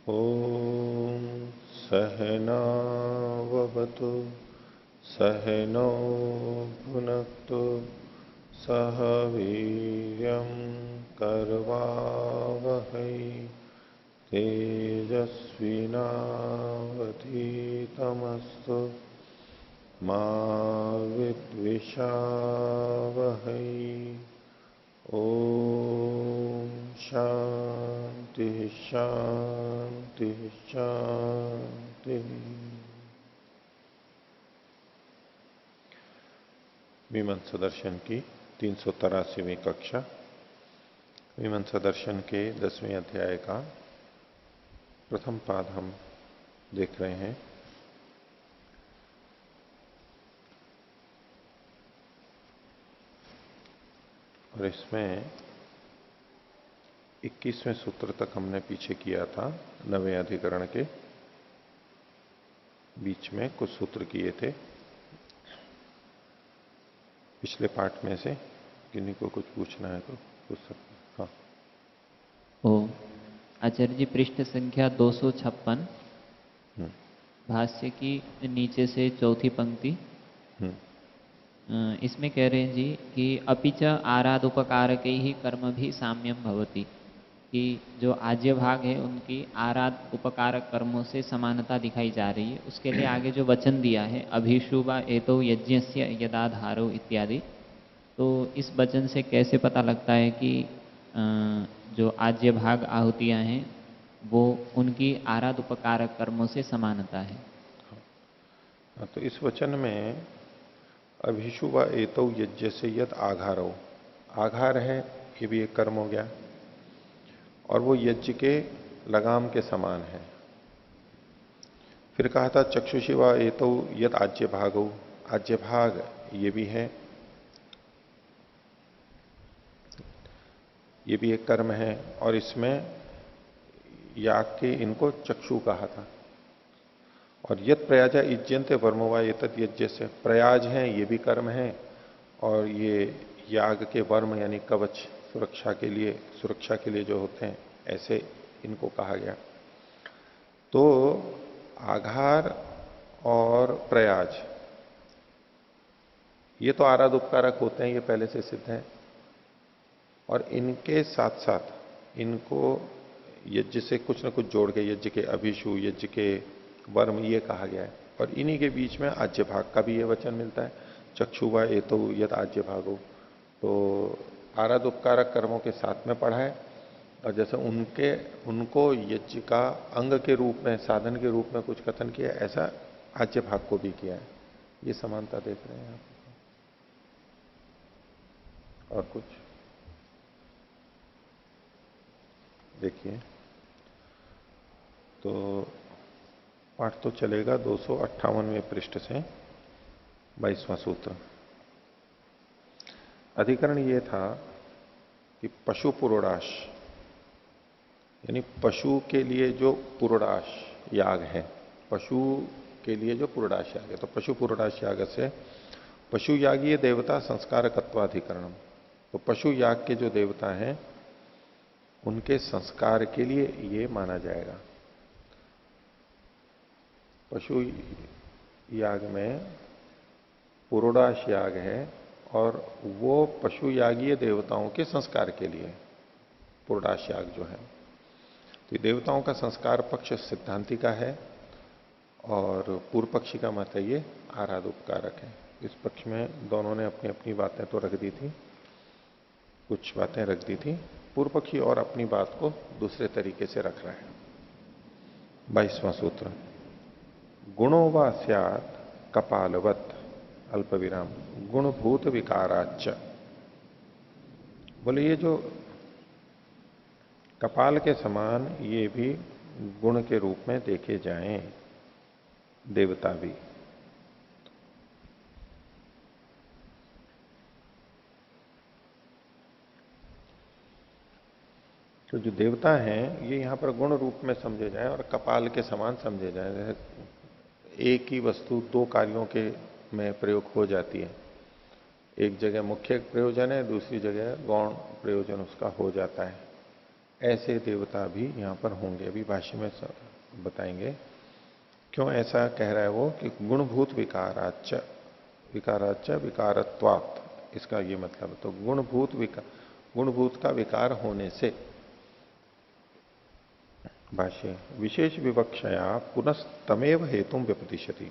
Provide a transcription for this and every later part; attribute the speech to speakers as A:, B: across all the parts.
A: ॐ सहनाववतु सहनौ भुनक्तु सह वीर्यं करवावहै तेजस्विनावधीतमस्तु मा विद्विषावहै। ओम शांति शांति शांति। मीमांसा दर्शन की 383वीं कक्षा। मीमांसा दर्शन के 10वें अध्याय का प्रथम पाद हम देख रहे हैं। और इसमें 21वें सूत्र तक हमने पीछे किया था। 9वें अधिकरण के बीच में कुछ सूत्र किए थे पिछले पाठ में से। किन्हीं को कुछ पूछना है तो पूछ सकते। हाँ।
B: ओ आचार्य जी, पृष्ठ संख्या 256 भाष्य की नीचे से चौथी पंक्ति। इसमें कह रहे हैं जी कि अपिच आराध उपकारक ही कर्म भी साम्यम भवति, कि जो आज्य भाग है उनकी आराध उपकारक कर्मों से समानता दिखाई जा रही है। उसके लिए आगे जो वचन दिया है अभिशुभा एतो यज्ञस्य यदाधारो इत्यादि, तो इस वचन से कैसे पता लगता है कि जो आज्य भाग आहुतियां हैं वो उनकी आराध उपकारक कर्मों से समानता है?
A: तो इस वचन में अभिशुभा एतौ यज्ञ से यद आघारो, आघार है ये भी एक कर्म हो गया, और वो यज्ञ के लगाम के समान है। फिर कहा था चक्षुशिवा एतौ यद आज्य भागो, आज्य भाग ये भी है, ये भी एक कर्म है। और इसमें याग के इनको चक्षु कहा था। और यद प्रयाजा इज्जयंत वर्मवा ये तद यज्ञ से, प्रयाज है ये भी कर्म है, और ये याग के वर्म यानी कवच सुरक्षा के लिए जो होते हैं ऐसे इनको कहा गया। तो आघार और प्रयाज ये तो आराध उपकारक होते हैं, ये पहले से सिद्ध है। और इनके साथ साथ इनको यज्ञ से कुछ न कुछ जोड़ के यज्ञ के अभिषु, यज्ञ के वर्म ये कहा गया है। और इन्हीं के बीच में आज्य भाग का भी ये वचन मिलता है, चक्षुवा एतो यद आज्य भागो। तो आराध उपकारक कर्मों के साथ में पढ़ा है, और जैसे उनको यज्ञ का अंग के रूप में, साधन के रूप में कुछ कथन किया, ऐसा आज्य भाग को भी किया है। ये समानता देख रहे हैं आप। और कुछ देखिए तो पाठ तो चलेगा 258वें पृष्ठ से 22वां सूत्र। अधिकरण ये था कि पशु पुरोडाश, यानी पशु के लिए जो पुरोडाश याग है, पशु के लिए जो पुरोडाश याग है, तो पशु पुरोडाश याग से पशु यागीय देवता संस्कारकत्वाधिकरणम। तो पशु याग के जो देवता हैं उनके संस्कार के लिए ये माना जाएगा। पशु याग में पुरोडाश याग है, और वो पशु यागीय देवताओं के संस्कार के लिए पुरोडाश याग जो है। तो देवताओं का संस्कार पक्ष सिद्धांति का है, और पूर्व पक्षी का मत है ये आराध उपकारक है। इस पक्ष में दोनों ने अपनी अपनी बातें तो रख दी थी, कुछ बातें रख दी थी। पूर्व पक्षी और अपनी बात को दूसरे तरीके से रख रहा है। 22वां सूत्र, गुणो वा स्यात् कपालवत अल्प विराम गुणभूत विकाराच। बोले ये जो कपाल के समान ये भी गुण के रूप में देखे जाएं देवता भी। तो जो देवता हैं ये यहां पर गुण रूप में समझे जाएं और कपाल के समान समझे जाएं। एक ही वस्तु दो कार्यों के में प्रयोग हो जाती है, एक जगह मुख्य प्रयोजन है, दूसरी जगह गौण प्रयोजन उसका हो जाता है। ऐसे देवता भी यहां पर होंगे। अभी भाष्य में बताएंगे क्यों ऐसा कह रहा है वो कि गुणभूत विकाराच विकाराच विकारत्वात्, इसका ये मतलब। तो गुणभूत का विकार होने से, भाष्य विशेष विवक्षया पुनस्तमेव हेतु व्यपदिशति।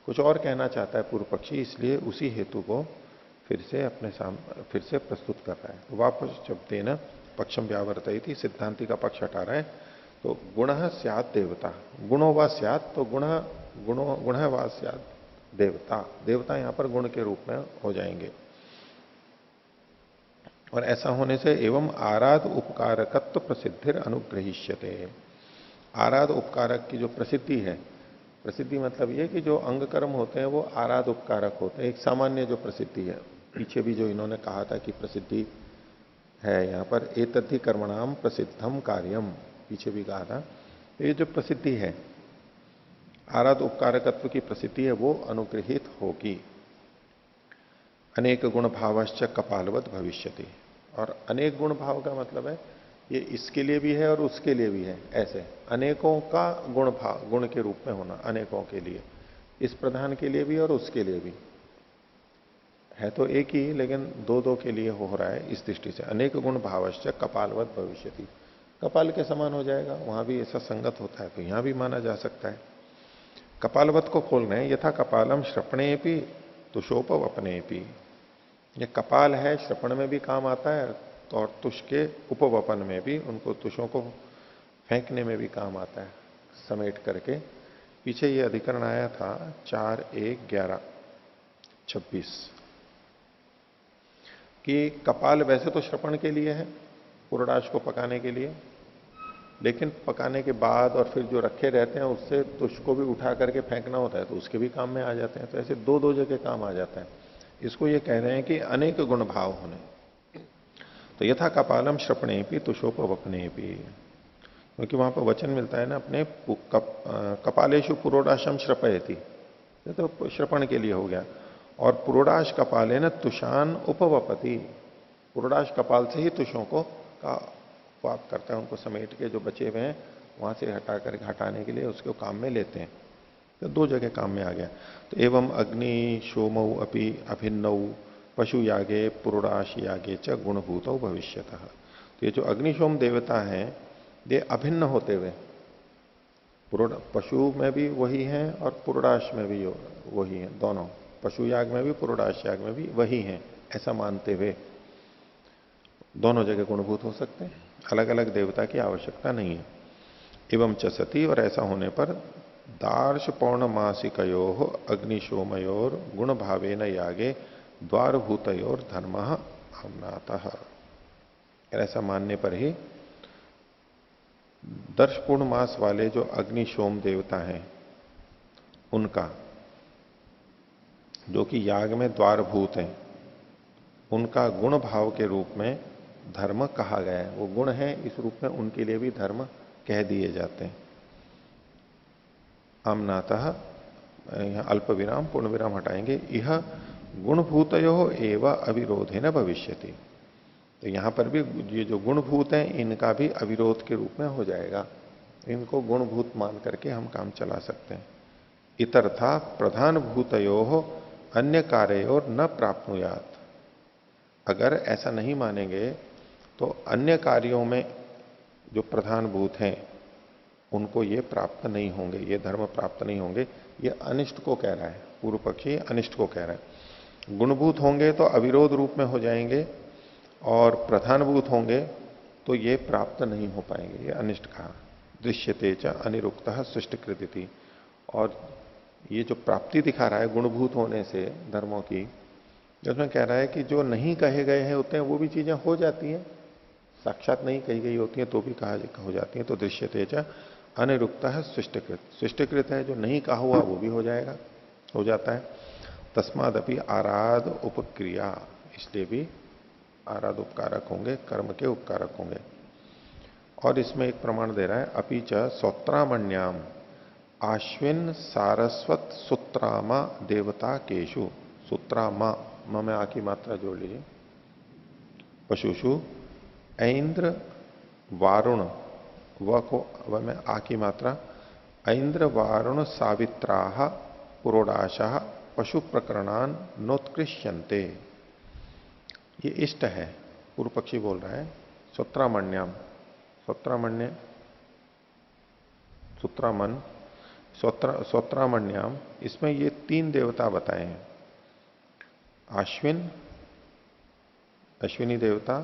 A: कुछ और कहना चाहता है पूर्व पक्षी, इसलिए उसी हेतु को फिर से प्रस्तुत कर रहा है। तो वापस शब्दे न पक्षम व्यावर्तयति थी, सिद्धांति का पक्ष हटा रहा है। तो गुण स्यात् देवता, गुणो वा स्यात्, तो गुण वा स्यात् देवता, देवता यहां पर गुण के रूप में हो जाएंगे। और ऐसा होने से एवं आराध उपकारकत्व प्रसिद्धिर अनुग्रहिष्यते। आराध उपकारक की जो प्रसिद्धि है, प्रसिद्धि मतलब ये कि जो अंग कर्म होते हैं वो आराध उपकारक होते हैं। एक सामान्य जो प्रसिद्धि है, पीछे भी जो इन्होंने कहा था कि प्रसिद्धि है यहां पर, एतद्धि कर्मणाम प्रसिद्धम कार्यम, पीछे भी कहा था। तो ये जो प्रसिद्धि है, आराध उपकारकत्व की प्रसिद्धि है, वो अनुग्रहित होगी। अनेक गुण भावश्च कपालवत भविष्यति। और अनेक गुण भाव का मतलब है ये इसके लिए भी है और उसके लिए भी है। ऐसे अनेकों का गुण भाव, गुण के रूप में होना अनेकों के लिए, इस प्रधान के लिए भी और उसके लिए भी है। तो एक ही लेकिन दो दो के लिए हो रहा है। इस दृष्टि से अनेक गुण भावश्च कपालवत भविष्यति, कपाल के समान हो जाएगा। वहां भी ऐसा संगत होता है तो यहां भी माना जा सकता है। कपालवत को खोल रहे हैं, यथा कपालम श्रपणे भी तुषोपवपने भी। ये कपाल है, श्रपण में भी काम आता है और तुष के उपवपन में भी, उनको तुषों को फेंकने में भी काम आता है, समेट करके। पीछे ये अधिकरण आया था 4-1-11-26 कि कपाल वैसे तो श्रपण के लिए है, पुरडाश को पकाने के लिए, लेकिन पकाने के बाद और फिर जो रखे रहते हैं उससे तुष को भी उठा करके फेंकना होता है, तो उसके भी काम में आ जाते हैं। तो ऐसे दो दो जगह काम आ जाता है। इसको ये कह रहे हैं कि अनेक गुण भाव होने। तो यथा कपालम श्रपणे भी तुषोपवपने भी, क्योंकि वहां पर वचन मिलता है ना अपने कपालेशु पुरोडाशम श्रपयति, तो श्रपण के लिए हो गया। और पुरोडाश कपाले न तुषान उपवपति, पुरोडाश कपाल से ही तुषों को का वाप करता है, उनको समेट के जो बचे हुए हैं वहां से हटाने के लिए उसको काम में लेते हैं। तो दो जगह काम में आ गया। तो एवं अग्नि सोमौ अपि अभिन्नौ पशु यागे पुरोडाश यागे च गुणभूतौ भविष्यतः। तो ये जो अग्निशोम देवता हैं ये अभिन्न होते हुए, पशु में भी वही हैं और पुरोडाश में भी वही हैं, दोनों पशु याग में भी पुरोडाश याग में भी वही हैं, ऐसा मानते हुए दोनों जगह गुणभूत हो सकते हैं, अलग अलग देवता की आवश्यकता नहीं है। एवं च सती, और ऐसा होने पर दार्श पौर्णमासिकयो अग्निशोमयोर गुण भावेन यागे द्वारभूतयोर धर्म अवनातः। ऐसा मानने पर ही दर्श पूर्ण मास वाले जो अग्निशोम देवता हैं उनका, जो कि याग में द्वारभूत हैं, उनका गुण भाव के रूप में धर्म कहा गया है। वो गुण है इस रूप में उनके लिए भी धर्म कह दिए जाते हैं। आमनातः, यहां अल्प विराम पूर्ण विराम हटाएंगे, यह गुणभूतयो एवं अविरोधे न भविष्यति। तो यहां पर भी ये जो गुणभूत हैं इनका भी अविरोध के रूप में हो जाएगा। इनको गुणभूत मान करके हम काम चला सकते हैं। इतर्था प्रधान भूतयो अन्य कार्योर न प्राप्नुयात। अगर ऐसा नहीं मानेंगे तो अन्य कार्यों में जो प्रधान भूत हैं उनको ये प्राप्त नहीं होंगे, ये धर्म प्राप्त नहीं होंगे। ये अनिष्ट को कह रहा है पूर्व पक्षी, अनिष्ट को कह रहा है। गुणभूत होंगे तो अविरोध रूप में हो जाएंगे और प्रधानभूत होंगे तो ये प्राप्त नहीं हो पाएंगे, ये अनिष्ट कहा। दृश्यते च अनिरुक्त सृष्टिकृति। और ये जो प्राप्ति दिखा रहा है गुणभूत होने से धर्मों की, जिसमें कह रहा है कि जो नहीं कहे गए हैं होते हैं वो भी चीजें हो जाती हैं, साक्षात नहीं कही गई होती हैं तो भी कहा हो जाती हैं। तो दृश्यते च अनिरुक्त सृष्टिकृत, सृष्टिकृत है जो नहीं कहा हुआ वो भी हो जाएगा, हो जाता है। तस्मादपि आराध उपक्रिया, इसलिए भी आराध उपकारक होंगे, कर्म के उपकारक होंगे। और इसमें एक प्रमाण दे रहा है, अपि च सौत्रामण्याम आश्विन सारस्वत सुत्रामा देवता केशु, सुत्रामा म में आ की मात्रा जोड़ लीजिए, पशुषु ऐन्द्र वारुण, व को व में आ की मात्रा, ऐन्द्र वारुण सावित्राः पुरोडाशाः पशु प्रकरणान नोत्कृष्यन्ते। ये इष्ट है, पूर्व पक्षी बोल रहा है। स्वत्रामण्याम, स्वत्रामण्य, सूत्रामन, स्वत्रामण्याम, इसमें ये 3 देवता बताए हैं। अश्विन, अश्विनी देवता,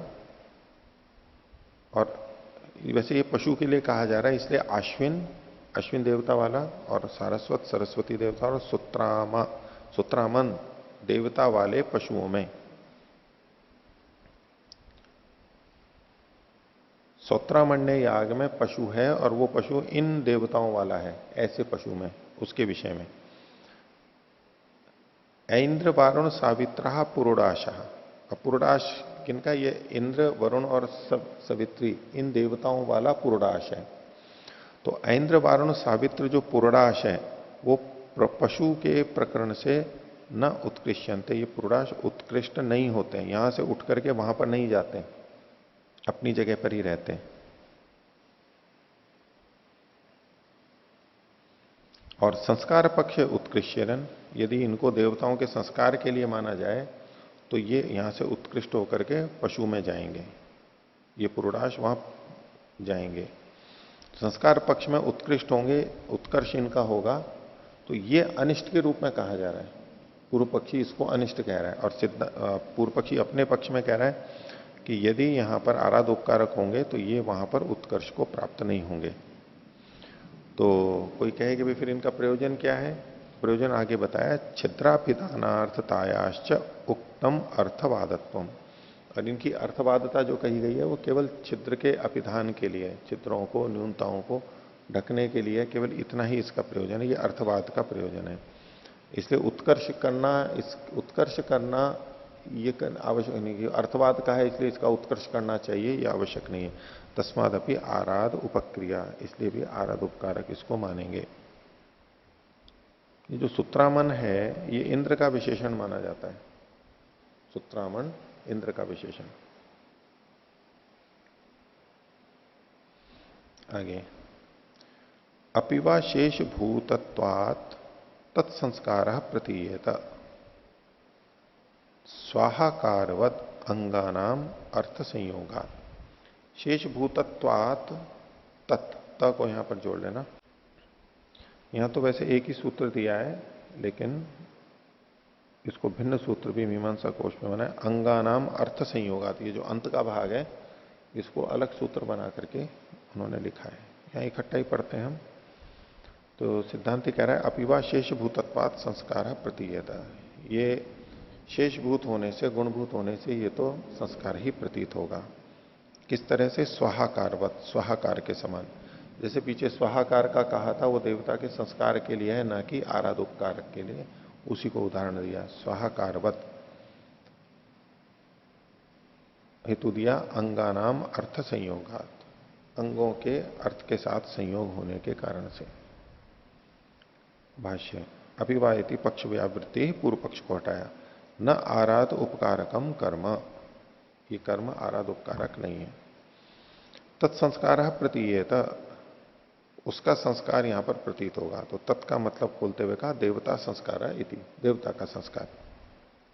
A: और वैसे ये पशु के लिए कहा जा रहा है इसलिए अश्विन, अश्विन देवता वाला, और सारस्वत, सरस्वती देवता, और सुत्रामन देवता वाले पशुओं में। सौत्रामण्य याग में पशु है और वो पशु इन देवताओं वाला है, ऐसे पशु में, उसके विषय में। ऐन्द्र वारुण सावित्रा पुरोडाशा, पुरोडाश किनका? ये इंद्र, वरुण और सवित्री, इन देवताओं वाला पुरोडाश है। तो ऐन्द्र वारुण सावित्र जो पुरोडाश है वो पशु के प्रकरण से न उत्कृष्यंते, ये पुरोडाश उत्कृष्ट नहीं होते हैं, यहां से उठ करके वहां पर नहीं जाते हैं, अपनी जगह पर ही रहते हैं। और संस्कार पक्ष उत्कृष्यरन, यदि इनको देवताओं के संस्कार के लिए माना जाए तो ये यहां से उत्कृष्ट होकर के पशु में जाएंगे, ये पुरोडाश वहां जाएंगे। संस्कार पक्ष में उत्कृष्ट होंगे, उत्कर्ष इनका होगा, तो ये अनिष्ट के रूप में कहा जा रहा है। पूर्व पक्षी इसको अनिष्ट कह रहा है, और पूर्व पक्षी अपने पक्ष में कह रहा है कि यदि यहां पर आराध उपकारक होंगे तो ये वहां पर उत्कर्ष को प्राप्त नहीं होंगे। तो कोई कहे कि भाई फिर इनका प्रयोजन क्या है? प्रयोजन आगे बताया, छिद्रापिदानार्थतायाश्च उक्तम अर्थवादत्व। और इनकी अर्थवादता जो कही गई है वो केवल छिद्र के अपिधान के लिए, छिद्रों को, न्यूनताओं को ढकने के लिए, केवल इतना ही इसका प्रयोजन है, ये अर्थवाद का प्रयोजन है। इसलिए उत्कर्ष करना ये आवश्यक नहीं है। अर्थवाद का है इसलिए इसका उत्कर्ष करना चाहिए, ये आवश्यक नहीं है। तस्मादपि आराध उपक्रिया, इसलिए भी आराध उपकारक इसको मानेंगे। ये जो सूत्रामन है ये इंद्र का विशेषण माना जाता है। सूत्रामन इंद्र का विशेषण। आगे, अपिवा शेष भूतत्वात् तत्संस्कार प्रतीयेत स्वाहाकारवत अंगानाम अर्थ संयोगा। शेष भूतत्वात् तत् को यहां पर जोड़ लेना। यहां तो वैसे एक ही सूत्र दिया है, लेकिन इसको भिन्न सूत्र भी मीमांसा कोश में बना है। अंगानाम अर्थ संयोगात, ये जो अंत का भाग है इसको अलग सूत्र बना करके उन्होंने लिखा है। यहां इकट्ठा ही पढ़ते हैं हम। तो सिद्धांति कह रहा है अपिवा शेष भूतत्वात् संस्कार प्रतीयता, ये शेषभूत होने से, गुणभूत होने से ये तो संस्कार ही प्रतीत होगा। किस तरह से? स्वाहाकारवत, स्वाहाकार के समान। जैसे पीछे स्वाहाकार का कहा था वो देवता के संस्कार के लिए है, ना कि आराधोपकार के लिए, उसी को उदाहरण दिया। स्वाहाकारवत हेतु दिया अंगानाम अर्थ संयोगात, अंगों के अर्थ के साथ संयोग होने के कारण से। भाष्य, अभिवायति पक्ष व्यावृत्ति, पूर्व पक्ष को हटाया। न आराध उपकारकम कर्म, ये कर्म आराध उपकारक नहीं है। तत्संस्कार प्रतीयेत, उसका संस्कार यहां पर प्रतीत होगा। तो तत् का मतलब खोलते हुए कहा देवता संस्कार इति, देवता का संस्कार।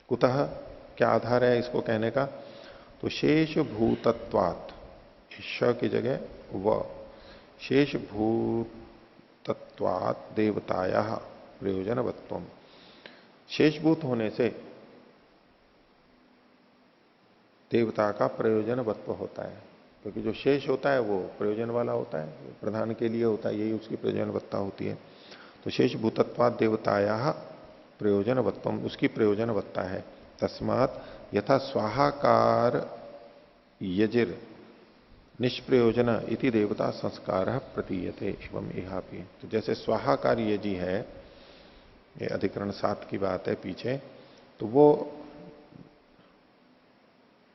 A: कुतः, क्या आधार है इसको कहने का? तो शेष भूतत्वात्, श की जगह व, शेष भूतत्वात् देवताया प्रयोजनवत्वम, शेषभूत होने से देवता का प्रयोजनवत्व होता है, क्योंकि जो शेष होता है वो प्रयोजन वाला होता है, प्रधान के लिए होता है, यही उसकी प्रयोजनवत्ता होती है। तो शेष भूतत्वात् देवताया प्रयोजनवत्वम, उसकी प्रयोजनवत्ता है। तस्मात् यथा स्वाहाकार यजिर निष्प्रयोजन इति देवता संस्कार प्रतीयते एवं इहापि। तो जैसे स्वाहाकार यजी है, ये अधिकरण 7 की बात है पीछे, तो वो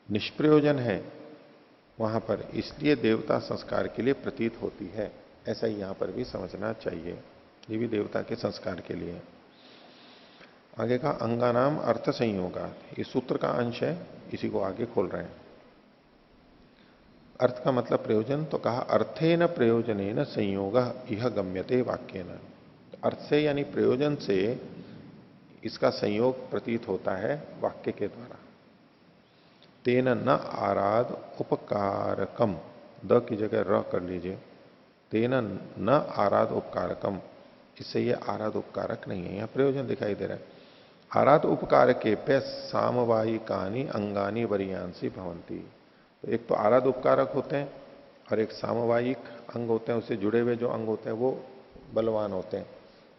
A: निष्प्रयोजन है वहां पर, इसलिए देवता संस्कार के लिए प्रतीत होती है। ऐसा ही यहां पर भी समझना चाहिए, ये भी देवता के संस्कार के लिए। आगे का अंगानाम अर्थ संयोगा, ये सूत्र का अंश है, इसी को आगे खोल रहे हैं। अर्थ का मतलब प्रयोजन, तो कहा अर्थेन प्रयोजनेन संयोग यह गम्यते वाक्येन। अर्थ से यानी प्रयोजन से इसका संयोग प्रतीत होता है वाक्य के द्वारा। तेन न आराध उपकारकम, द की जगह र कर लीजिए, तेन न आराध उपकारकम, इससे ये आराध उपकारक नहीं है, यहां प्रयोजन दिखाई दे रहा है। आराध उपकारके पे सामवायिकानी अंगानी वरियांसी भवंती। तो एक तो आराध उपकारक होते हैं और एक सामवायिक अंग होते हैं, उससे जुड़े हुए जो अंग होते हैं वो बलवान होते हैं,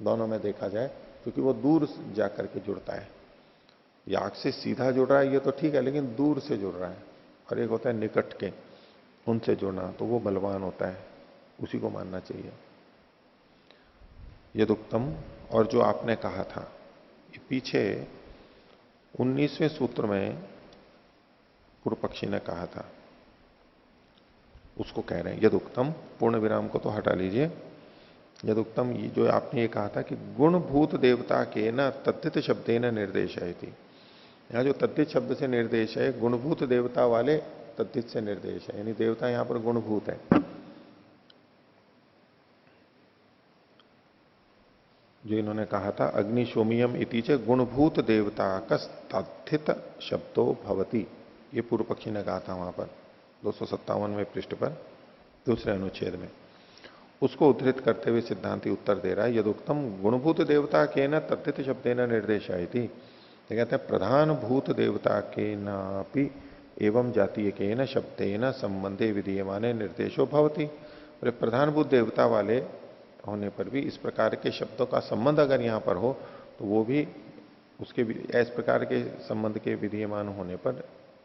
A: दोनों में देखा जाए, क्योंकि वो दूर जाकर के जुड़ता है। याग से सीधा जुड़ रहा है ये तो ठीक है, लेकिन दूर से जुड़ रहा है, और एक होता है निकट के, उनसे जुड़ना, तो वो बलवान होता है, उसी को मानना चाहिए। यदुक्तम, और जो आपने कहा था पीछे 19वें सूत्र में पूर्व पक्षी ने कहा था, उसको कह रहे हैं यदुक्तम, पूर्ण विराम को तो हटा लीजिए। यदुक्तम, जो आपने ये कहा था कि गुणभूत देवता के न तद्धित शब्दे न निर्देश है थी, यहां जो तद्धित शब्द से निर्देश है गुणभूत देवता वाले तद्धित से निर्देश है, यानी देवता यहां पर गुणभूत है। जो इन्होंने कहा था अग्नि शोमियम इति च गुणभूत देवता कस्थित शब्दों भवती, ये पूर्व पक्षी ने कहा था वहां पर 257वें पृष्ठ पर दूसरे अनुच्छेद में। उसको उद्धृत करते हुए सिद्धांति उत्तर दे रहा है यदुक्तम गुणभूत देवता के न तद्धित शब्दे न निर्देशाय थी, कहते हैं प्रधान भूत देवता के नापि एवं जातीय के न शब्दे न संबंधे विधीयमाने निर्देशो भवती। प्रधान भूत देवता वाले होने पर भी इस प्रकार के शब्दों का संबंध अगर यहां पर हो तो वो भी उसके इस प्रकार के संबंध के विधीयमान होने पर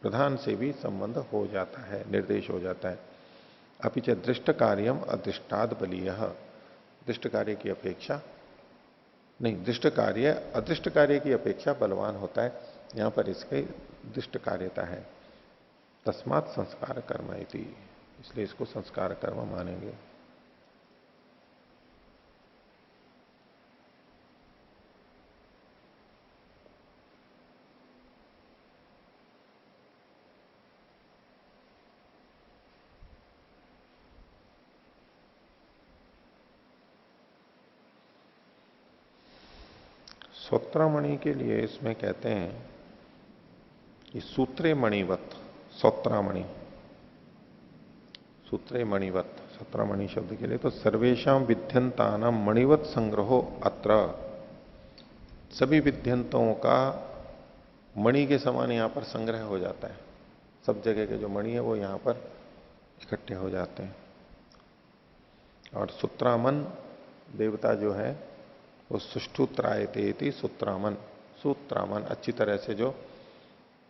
A: प्रधान से भी संबंध हो जाता है, निर्देश हो जाता है। अपिच दृष्ट कार्यम अदृष्टाद बलीय, दृष्ट कार्य की अपेक्षा नहीं, दृष्ट कार्य अदृष्ट कार्य की अपेक्षा बलवान होता है, यहां पर इसके दृष्ट कार्यता है। तस्मात संस्कार कर्म इति, इसलिए इसको संस्कार कर्म मानेंगे। सोत्रामणि के लिए इसमें कहते हैं कि सूत्रे मणिवत, सोत्रामणि, सूत्रे मणिवत, सोत्रामणि शब्द के लिए तो सर्वेशा विध्यंतानां मणिवत संग्रहो अत्र, सभी विध्यंतों का मणि के समान यहां पर संग्रह हो जाता है, सब जगह के जो मणि है वो यहां पर इकट्ठे हो जाते हैं। और सूत्रामन देवता जो है वो सुष्ठुत्रायते सूत्रामन, सूत्रामन अच्छी तरह से जो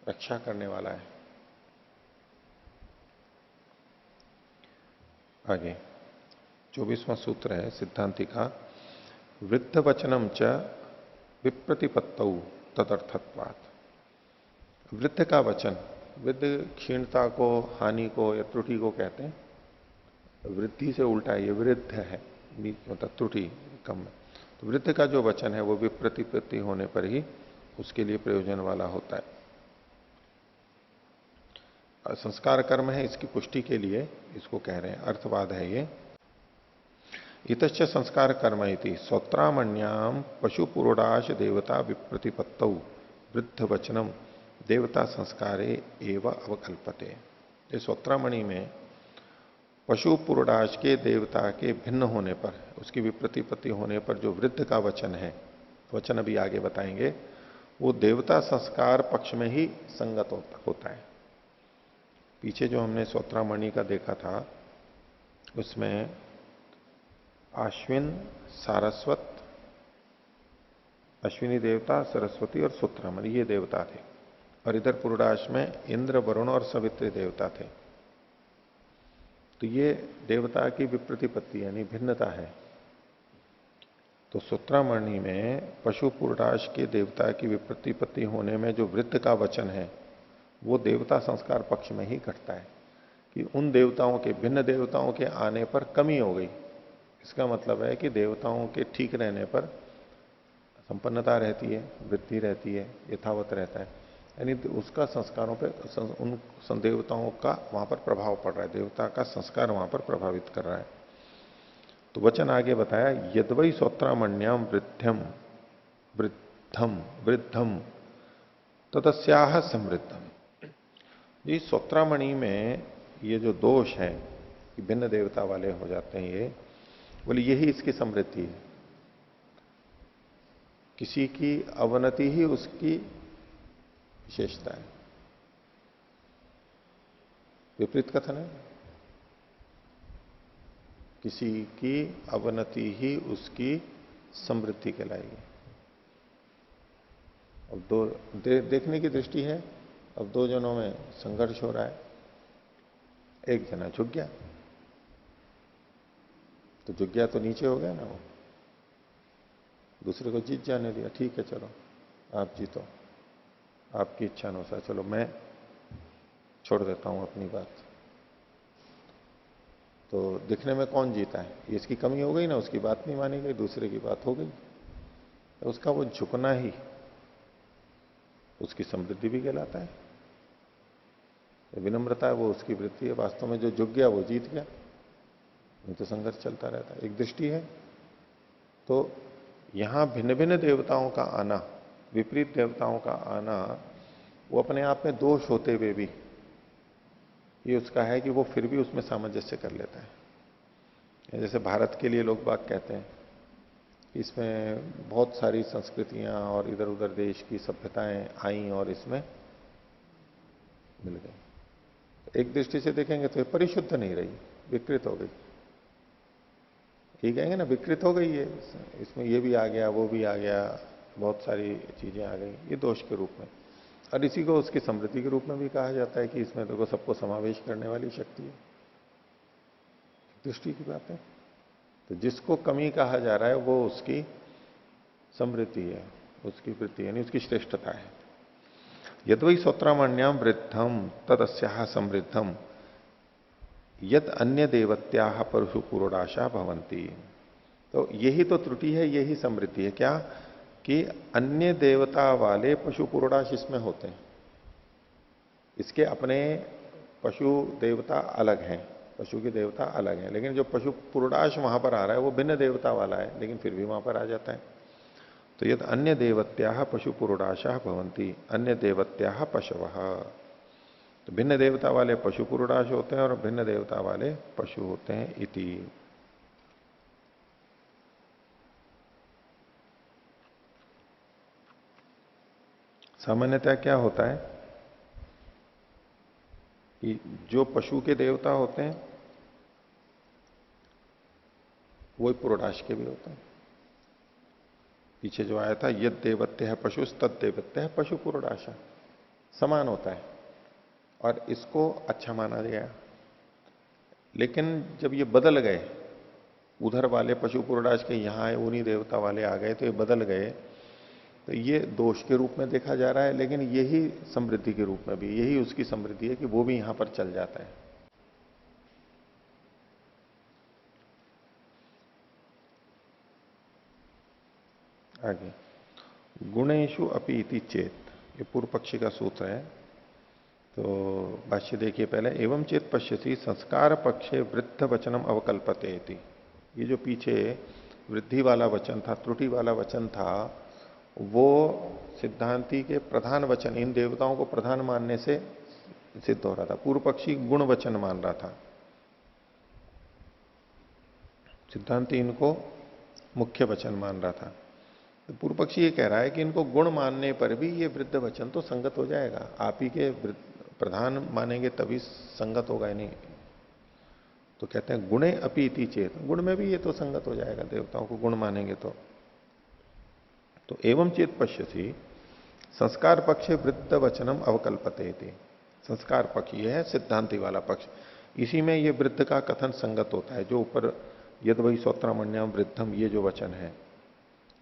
A: रक्षा करने वाला है। आगे 24वां सूत्र है सिद्धांति का, वृद्ध वचनम च विप्रतिपत्तौ तदर्थत्वात्। वृद्ध का वचन, वृद्ध क्षीणता को, हानि को या त्रुटि को कहते हैं, वृद्धि से उल्टा है, ये वृद्ध है, मतलब त्रुटि कम है। तो वृद्ध का जो वचन है वो विप्रतिपत्ति होने पर ही उसके लिए प्रयोजन वाला होता है। संस्कार कर्म है, इसकी पुष्टि के लिए इसको कह रहे हैं, अर्थवाद है ये। इतश्च संस्कार कर्म इति स्वत्रामण्याम पशुपुरोडाश देवता विप्रतिपत्तौ वृद्ध वचनम देवता संस्कारे एवं अवकल्पते। ये स्वत्रामणि में पशु पुरोडाश के देवता के भिन्न होने पर, उसकी विप्रतिपत्ति होने पर जो वृद्ध का वचन है, वचन अभी आगे बताएंगे, वो देवता संस्कार पक्ष में ही संगत होता है। पीछे जो हमने स्वत्रामणि का देखा था उसमें अश्विन, सारस्वत, अश्विनी देवता, सरस्वती और सूत्रामणि ये देवता थे, और इधर पुरोडाश में इंद्र, वरुण और सवित्री देवता थे। तो ये देवता की विप्रतिपत्ति यानी भिन्नता है। तो सूत्रामणि में पशु पुरोडाश के देवता की विप्रतिपत्ति होने में जो वृद्ध का वचन है वो देवता संस्कार पक्ष में ही घटता है, कि उन देवताओं के, भिन्न देवताओं के आने पर कमी हो गई। इसका मतलब है कि देवताओं के ठीक रहने पर संपन्नता रहती है, वृद्धि रहती है, यथावत रहता है। यानी तो उसका संस्कारों पे उन देवताओं का वहां पर प्रभाव पड़ रहा है, देवता का संस्कार वहां पर प्रभावित कर रहा है। तो वचन आगे बताया, यद्वै सौत्रामण्याम वृद्धम वृद्धम वृद्धम तदस्याह समृद्धम। जी सौत्रामणि में ये जो दोष है कि भिन्न देवता वाले हो जाते हैं, ये बोले यही इसकी समृद्धि है। किसी की अवनति ही उसकी विशेषता है। विपरीत कथन है, किसी की अवनति ही उसकी समृद्धि कहलाएगी। अब देखने की दृष्टि है, अब दो जनों में संघर्ष हो रहा है, एक जना झुक गया, तो झुक गया तो नीचे हो गया ना वो, दूसरे को जीत जाने दिया, ठीक है चलो आप जीतो, आपकी इच्छा अनुसार, चलो मैं छोड़ देता हूं अपनी बात। तो दिखने में कौन जीता है, इसकी कमी हो गई ना, उसकी बात नहीं मानी गई, दूसरे की बात हो गई। तो उसका वो झुकना ही उसकी समृद्धि भी कहलाता है। विनम्रता है वो उसकी वृत्ति है। वास्तव में जो झुक गया वो जीत गया, नहीं तो संघर्ष चलता रहता है। एक दृष्टि है। तो यहां भिन्न भिन्न देवताओं का आना, विपरीत देवताओं का आना, वो अपने आप में दोष होते हुए भी ये उसका है कि वो फिर भी उसमें सामंजस्य कर लेता है। जैसे भारत के लिए लोग बात कहते हैं, इसमें बहुत सारी संस्कृतियां और इधर उधर देश की सभ्यताएं आई और इसमें मिल गई। एक दृष्टि से देखेंगे तो ये परिशुद्ध नहीं रही, विकृत हो गई। ये कहेंगे ना विकृत हो गई है, इसमें ये भी आ गया वो भी आ गया, बहुत सारी चीजें आ गई, ये दोष के रूप में। और इसी को उसकी समृद्धि के रूप में भी कहा जाता है कि इसमें देखो सबको समावेश करने वाली शक्ति है। दृष्टि की बात है। तो जिसको कमी कहा जा रहा है वो उसकी समृद्धि है, उसकी वृद्धि यानी उसकी श्रेष्ठता है। यद्वै सौत्रामण्याम वृद्धम तदस्याह समृद्धम यद अन्य देवत्याह परशु पुरोडाशा भवंती। तो यही तो त्रुटि है, यही समृद्धि है। क्या कि अन्य देवता वाले पशु पुरोडाश इसमें होते हैं। इसके अपने पशु देवता अलग हैं, पशु के देवता अलग हैं, लेकिन जो पशु पुरोडाश वहां पर आ रहा है वो भिन्न देवता वाला है, लेकिन फिर भी वहां पर आ जाता है। तो यद अन्य देवत्याह पशु पुरोडाशा भवंती अन्य देवत्याह पशवः। तो भिन्न देवता वाले पशु पुरोडाश होते हैं और भिन्न देवता वाले पशु होते हैं। इति सामान्यतः क्या होता है कि जो पशु के देवता होते हैं वो पुरोडाश के भी होते हैं। पीछे जो आया था यद देवत्य है पशु तद देवत्य है पशु पुरोडाशा, समान होता है और इसको अच्छा माना गया। लेकिन जब ये बदल गए, उधर वाले पशु पुरोडाश के यहां आए, उन्हीं देवता वाले आ गए, तो ये बदल गए, तो ये दोष के रूप में देखा जा रहा है। लेकिन यही समृद्धि के रूप में भी, यही उसकी समृद्धि है कि वो भी यहां पर चल जाता है। आगे गुणेशु अपि इति चेत, ये पूर्व पक्षी का सूत्र है। तो भाष्य देखिए पहले, एवं चेत पश्यसी संस्कार पक्षे वृद्ध वचनम अवकल्पते इति। ये जो पीछे वृद्धि वाला वचन था, त्रुटि वाला वचन था, वो सिद्धांति के प्रधान वचन, इन देवताओं को प्रधान मानने से सिद्ध हो रहा था। पूर्व पक्षी गुण वचन मान रहा था, सिद्धांति इनको मुख्य वचन मान रहा था। तो पूर्व पक्षी ये कह रहा है कि इनको गुण मानने पर भी ये वृद्ध वचन तो संगत हो जाएगा। आप ही के प्रधान मानेंगे तभी संगत होगा, नहीं तो कहते हैं गुणे अपि इति चेत, गुण में भी ये तो संगत हो जाएगा, देवताओं को गुण मानेंगे तो एवं चेत पश्यसी संस्कार पक्षे वृद्ध वचनम अवकल्पते थी। संस्कार पक्ष ये है सिद्धांति वाला पक्ष, इसी में ये वृद्ध का कथन संगत होता है। जो ऊपर यद वही सौत्रामण्याम वृद्धम ये जो वचन है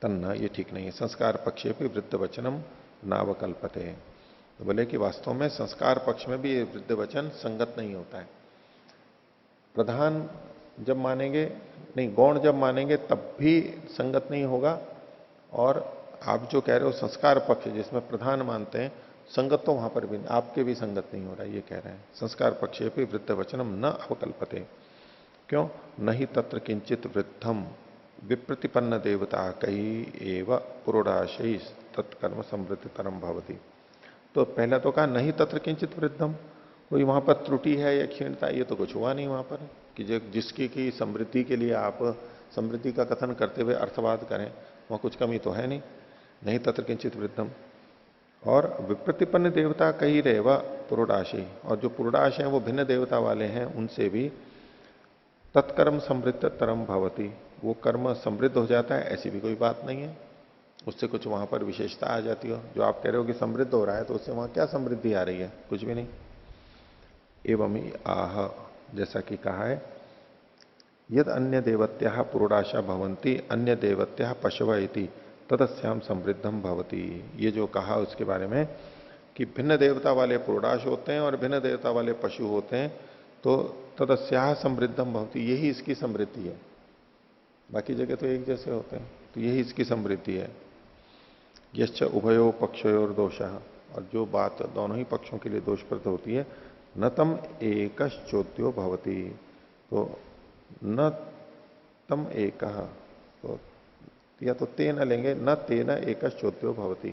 A: तन्ना, ये ठीक नहीं है। संस्कार पक्षे भी वृद्ध वचनम नावकल्पते है। तो बोले कि वास्तव में संस्कार पक्ष में भी ये वृद्ध वचन संगत नहीं होता है। प्रधान जब मानेंगे, नहीं गौण जब मानेंगे तब भी संगत नहीं होगा। और आप जो कह रहे हो संस्कार पक्ष जिसमें प्रधान मानते हैं, संगत तो वहां पर भी आपके भी संगत नहीं हो रहा है, ये कह रहे हैं। संस्कार पक्षे भी वृद्ध वचनम न अवकल्पते। क्यों? नहीं तत्र किंचित वृद्धम विप्रतिपन्न देवता कई एव पुरोडाशय तत्कर्म समृद्धतरम भवती। तो पहला तो कहा नहीं तत्र किंचित वृद्धम, कोई वहां पर त्रुटि है या क्षीणता, ये तो कुछ हुआ नहीं वहां पर कि जिसकी की समृद्धि के लिए आप समृद्धि का कथन करते हुए अर्थवाद करें, वहां कुछ कमी तो है नहीं। नहीं तत्र किंचित वृद्धम। और विप्रतिपन्न देवता कही रहे वह पुरोडाशी, और जो पुरोडाश हैं वो भिन्न देवता वाले हैं, उनसे भी तत्कर्म समृद्ध तरम भवती, वो कर्म समृद्ध हो जाता है, ऐसी भी कोई बात नहीं है। उससे कुछ वहां पर विशेषता आ जाती हो। जो आप कह रहे हो कि समृद्ध हो रहा है, तो उससे वहां क्या समृद्धि आ रही है? कुछ भी नहीं। एवं ही आह, जैसा कि कहा है, यद अन्य देवत्या पुरोडाशा भवंती अन्य देवत्या पशव इति तदस्याम समृद्धम भवती। ये जो कहा उसके बारे में कि भिन्न देवता वाले पुरोडाश होते हैं और भिन्न देवता वाले पशु होते हैं, तो तदस्या समृद्धम भवती, यही इसकी समृद्धि है। बाकी जगह तो एक जैसे होते हैं, तो यही इसकी समृद्धि है। यश्च उभयो पक्षयोर दोषः, और जो बात दोनों ही पक्षों के लिए दोषप्रद होती है, न तम एकश्चोद्यो भवती, तो न तम एक, तो या तो तेन लेंगे, न तेन एकश्चोद्यो भवती,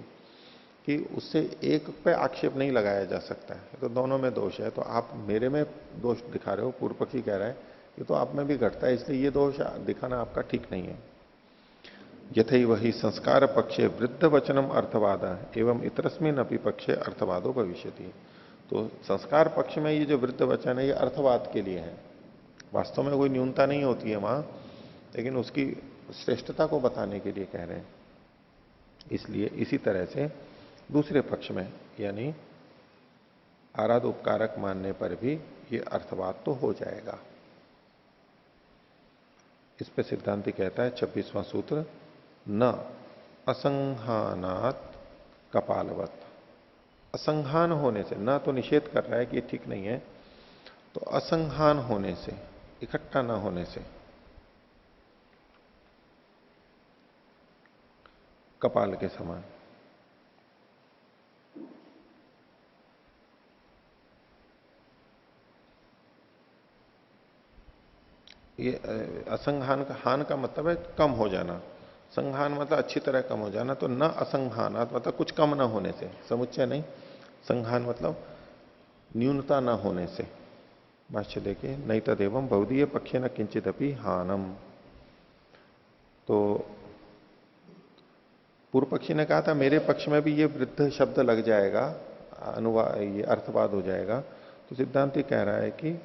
A: कि उससे एक पे आक्षेप नहीं लगाया जा सकता है। तो दोनों में दोष है, तो आप मेरे में दोष दिखा रहे हो, पूर्व पक्षी कह रहा है ये तो आप में भी घटता है, इसलिए ये दोष दिखाना आपका ठीक नहीं है। यथई वही संस्कार पक्षे वृद्ध वचनम अर्थवाद एवं इतरस्मिन अपि पक्षे अर्थवादो भविष्यति। तो संस्कार पक्ष में ये जो वृद्ध वचन है, ये अर्थवाद के लिए है। वास्तव में कोई न्यूनता नहीं होती है वहां, लेकिन उसकी श्रेष्ठता को बताने के लिए कह रहे हैं। इसलिए इसी तरह से दूसरे पक्ष में, यानी आराध उपकारक मानने पर भी ये अर्थवाद तो हो जाएगा। इस पे सिद्धांति कहता है 26वां सूत्र, न असंहानात कपालवत। असंहान होने से, न तो निषेध कर रहा है कि ये ठीक नहीं है, तो असंहान होने से, इकट्ठा ना होने से, कपाल के समान। ये असंहान का, हान का मतलब है कम हो जाना, संहान मतलब अच्छी तरह कम हो जाना। तो न असंहानात मतलब कुछ कम ना होने से, समुच्चय नहीं, संहान मतलब न्यूनता ना होने से। भाष्य देखिए, नहीं तदेवं बहुदीय पक्षे न किंचित अपि हानम। तो पूर्व पक्षी ने कहा था मेरे पक्ष में भी ये वृद्ध शब्द लग जाएगा, अनुवाद ये अर्थवाद हो जाएगा। तो सिद्धांति कह रहा है कि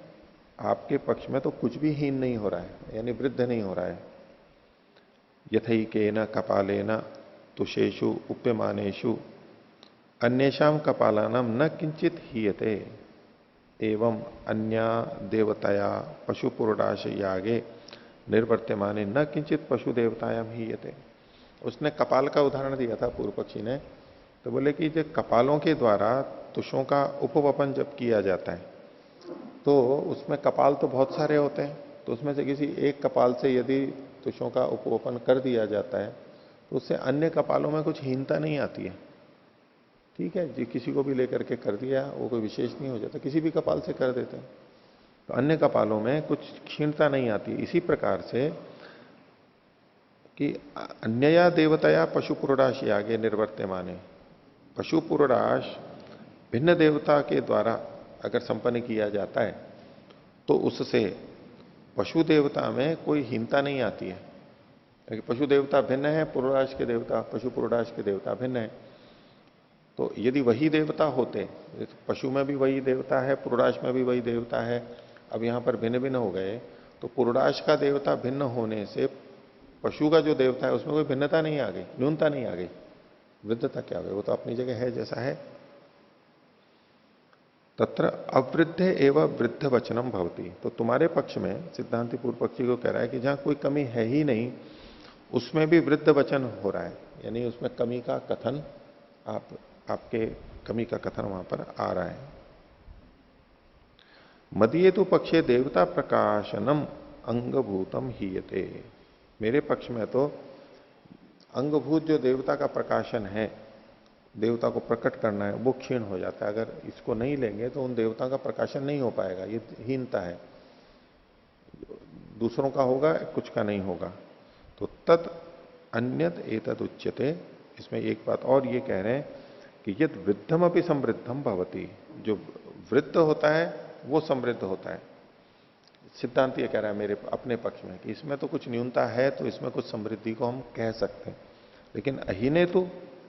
A: आपके पक्ष में तो कुछ भी हीन नहीं हो रहा है, यानी वृद्ध नहीं हो रहा है। यथैकेन कपालेन तुषेषु उप्यमानेषु अन्येषाम कपालानाम न किंचित हीयते एवं अन्या देवताया पशुपुरोडाश यागे निर्वर्त्यमाने न किंचित पशु देवतायाम हीयते। उसने कपाल का उदाहरण दिया था पूर्व पक्षी ने, तो बोले कि जो कपालों के द्वारा तुषों का उपवपन जब किया जाता है, तो उसमें कपाल तो बहुत सारे होते हैं, तो उसमें से किसी एक कपाल से यदि तुषों का उपवपन कर दिया जाता है, तो उससे अन्य कपालों में कुछ हीनता नहीं आती है। ठीक है जी, किसी को भी लेकर के कर दिया, वो कोई विशेष नहीं हो जाता, किसी भी कपाल से कर देते हैं, तो अन्य कपालों में कुछ क्षीणता नहीं आती। इसी प्रकार से कि अन्यया देवताया पशुपुरोडाश आगे निर्वर्त्य माने, पशुपुरोडाश भिन्न देवता के द्वारा अगर संपन्न किया जाता है, तो उससे पशु देवता में कोई हीनता नहीं आती है। पशु देवता भिन्न है, पुरोडाश के देवता, पशु पुरोडाश के देवता भिन्न है। तो यदि वही देवता होते, पशु में भी वही देवता है, पुरोडाश में भी वही देवता है, अब यहां पर भिन्न भिन्न हो गए, तो पुरोडाश का देवता भिन्न होने से पशु का जो देवता है उसमें कोई भिन्नता नहीं आ गई, न्यूनता नहीं आ गई, वृद्धता क्या हो गई, वो तो अपनी जगह है जैसा है। तत्र अवृद्ध एवं वृद्ध वचनम भवती। तो तुम्हारे पक्ष में सिद्धांति पूर्व पक्षी को कह रहा है कि जहां कोई कमी है ही नहीं, उसमें भी वृद्ध वचन हो रहा है, यानी उसमें कमी का कथन, आपके कमी का कथन वहां पर आ रहा है। मदीय तो पक्षे देवता प्रकाशनम अंगभूतम हीयते। मेरे पक्ष में तो अंगभूत जो देवता का प्रकाशन है देवता को प्रकट करना है, वो क्षीण हो जाता है। अगर इसको नहीं लेंगे तो उन देवता का प्रकाशन नहीं हो पाएगा, ये हीनता है। दूसरों का होगा, कुछ का नहीं होगा। तो तत् अन्यत एतद उच्यते। इसमें एक बात और ये कह रहे हैं कि यद वृद्धम अपनी समृद्धम भवती, जो वृद्ध होता है वो समृद्ध होता है। सिद्धांत ये कह रहा है मेरे अपने पक्ष में कि इसमें तो कुछ न्यूनता है, तो इसमें कुछ समृद्धि को हम कह सकते हैं, लेकिन अहीने तो,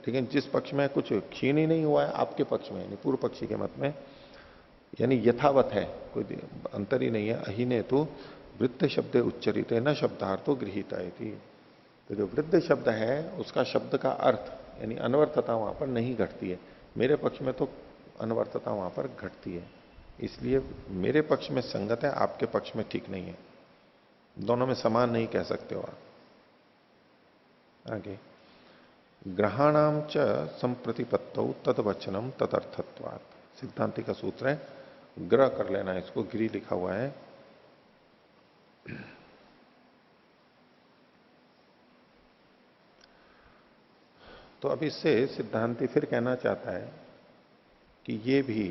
A: लेकिन जिस पक्ष में कुछ क्षीण ही नहीं हुआ है आपके पक्ष में, यानी पूर्व पक्षी के मत में, यानी यथावत है, कोई अंतर ही नहीं है। अहीने तो वृद्ध शब्द उच्चरित है न शब्दार्थो गृहीता थी। तो जो वृद्ध शब्द है उसका शब्द का अर्थ यानी अनवर्थता वहां पर नहीं घटती है। मेरे पक्ष में तो अनवर्थता वहां पर घटती है, इसलिए मेरे पक्ष में संगत है, आपके पक्ष में ठीक नहीं है। दोनों में समान नहीं कह सकते हो आप। आगे ग्रहाणाम च संप्रतिपत्तौ तदवचनम तदर्थत्वात्। सिद्धांति का सूत्र है, ग्रह कर लेना, इसको गिरी लिखा हुआ है। तो अब इससे सिद्धांति फिर कहना चाहता है कि ये भी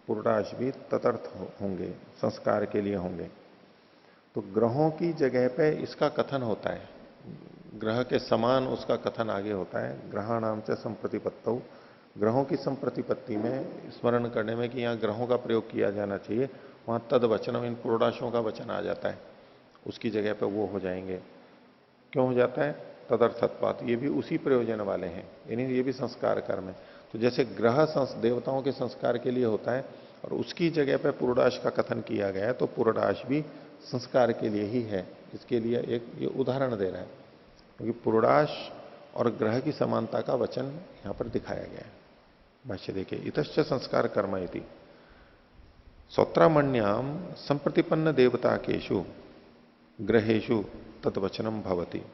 A: पूर्णाश भी तदर्थ होंगे, संस्कार के लिए होंगे। तो ग्रहों की जगह पे इसका कथन होता है, ग्रह के समान उसका कथन आगे होता है। ग्रहाणाम च संप्रतिपत्तौ, ग्रहों की संप्रतिपत्ति में स्मरण करने में कि यहां ग्रहों का प्रयोग किया जाना चाहिए, वहां तद वचनम, इन पूर्णाशों का वचन आ जाता है, उसकी जगह पे वो हो जाएंगे। क्यों हो जाता है? तदर्थत्वात्, ये भी उसी प्रयोजन वाले हैं, यानी ये भी संस्कार कर्म है। तो जैसे ग्रह देवताओं के संस्कार के लिए होता है और उसकी जगह पे पूर्णाश का कथन किया गया है, तो पूर्णाश भी संस्कार के लिए ही है। इसके लिए एक ये उदाहरण दे रहा है, क्योंकि पूर्णाश और ग्रह की समानता का वचन यहां पर दिखाया गया है। भाष्य देखिए, इतश्च संस्कार कर्म इति सौत्रामण्याम संप्रतिपन्न देवताकेशु ग्रहेशु तत्वचनम भवति।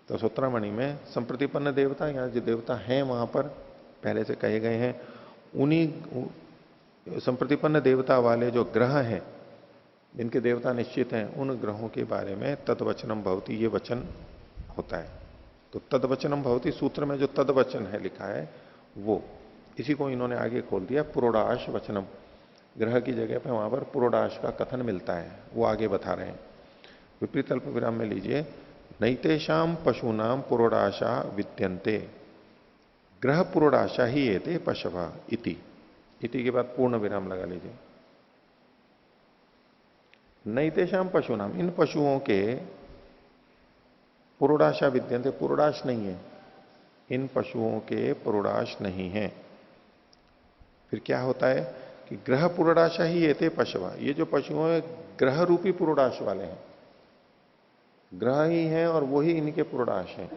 A: तो सूत्रामणि में संप्रतिपन्न देवता, यहां जो देवता हैं वहां पर पहले से कहे गए हैं, उन्हीं संप्रतिपन्न देवता वाले जो ग्रह हैं, जिनके देवता निश्चित हैं, उन ग्रहों के बारे में तत्वचनम भवति, ये वचन होता है। तो तदवचनम भवति सूत्र में जो तदवचन है लिखा है वो, इसी को इन्होंने आगे खोल दिया पुरोडाश वचनम। ग्रह की जगह पे वहां पर पुरोडाश का कथन मिलता है, वो आगे बता रहे हैं। विपरीत अल्प विराम में लीजिए, नैतेषाम पशूनाम पुरोडाशा विद्यन्ते ग्रह पुरोडाशा ही एते पशवा इति। इति के बाद पूर्ण विराम लगा लीजिए। नैतेषाम पशुनाम, इन पशुओं के पुरोडाशा विद्यन्ते, पुरोडाश नहीं है, इन पशुओं के पुरोडाश नहीं है। फिर क्या होता है कि ग्रह पुरोडाशा ही एते पशवा, ये जो पशु हैं ग्रह रूपी पुरोडाश वाले हैं, ग्रह ही हैं और वही इनके पुरोडाश हैं।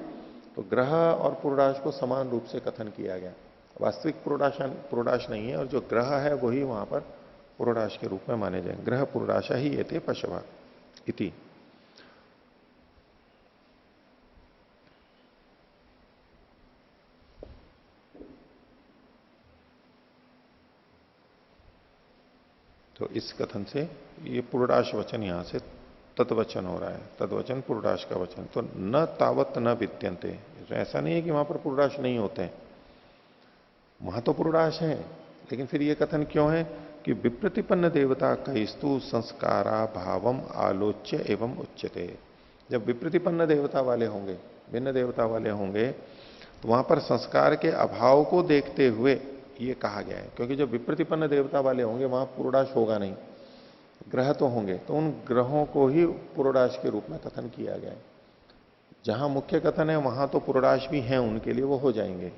A: तो ग्रह और पुरोडाश को समान रूप से कथन किया गया। वास्तविक पुरोडाश नहीं है, और जो ग्रह है वही वहां पर पुरोडाश के रूप में माने जाए। ग्रह पुरोडाशा ही एते पशवा इति। तो इस कथन से ये पुरोडाश वचन यहां से तत्वचन हो रहा है, तत्वचन पुरोडाश का वचन। तो न तावत न विद्यन्ते, तो ऐसा नहीं है कि वहां पर पुरोडाश नहीं होते हैं, वहां तो पुरोडाश है, लेकिन फिर ये कथन क्यों है कि विप्रतिपन्न देवता कईस्तु संस्कारा भावम आलोच्य एवं उच्यते। जब विप्रतिपन्न देवता वाले होंगे, भिन्न देवता वाले होंगे, तो वहां पर संस्कार के अभाव को देखते हुए ये कहा गया है। क्योंकि जब विप्रतिपन्न देवता वाले होंगे वहां पुरोडाश होगा नहीं, ग्रह तो होंगे, तो उन ग्रहों को ही पुरोडाश के रूप में कथन किया गया है। जहां मुख्य कथन है वहां तो पुरोडाश भी हैं उनके लिए, वो हो जाएंगे।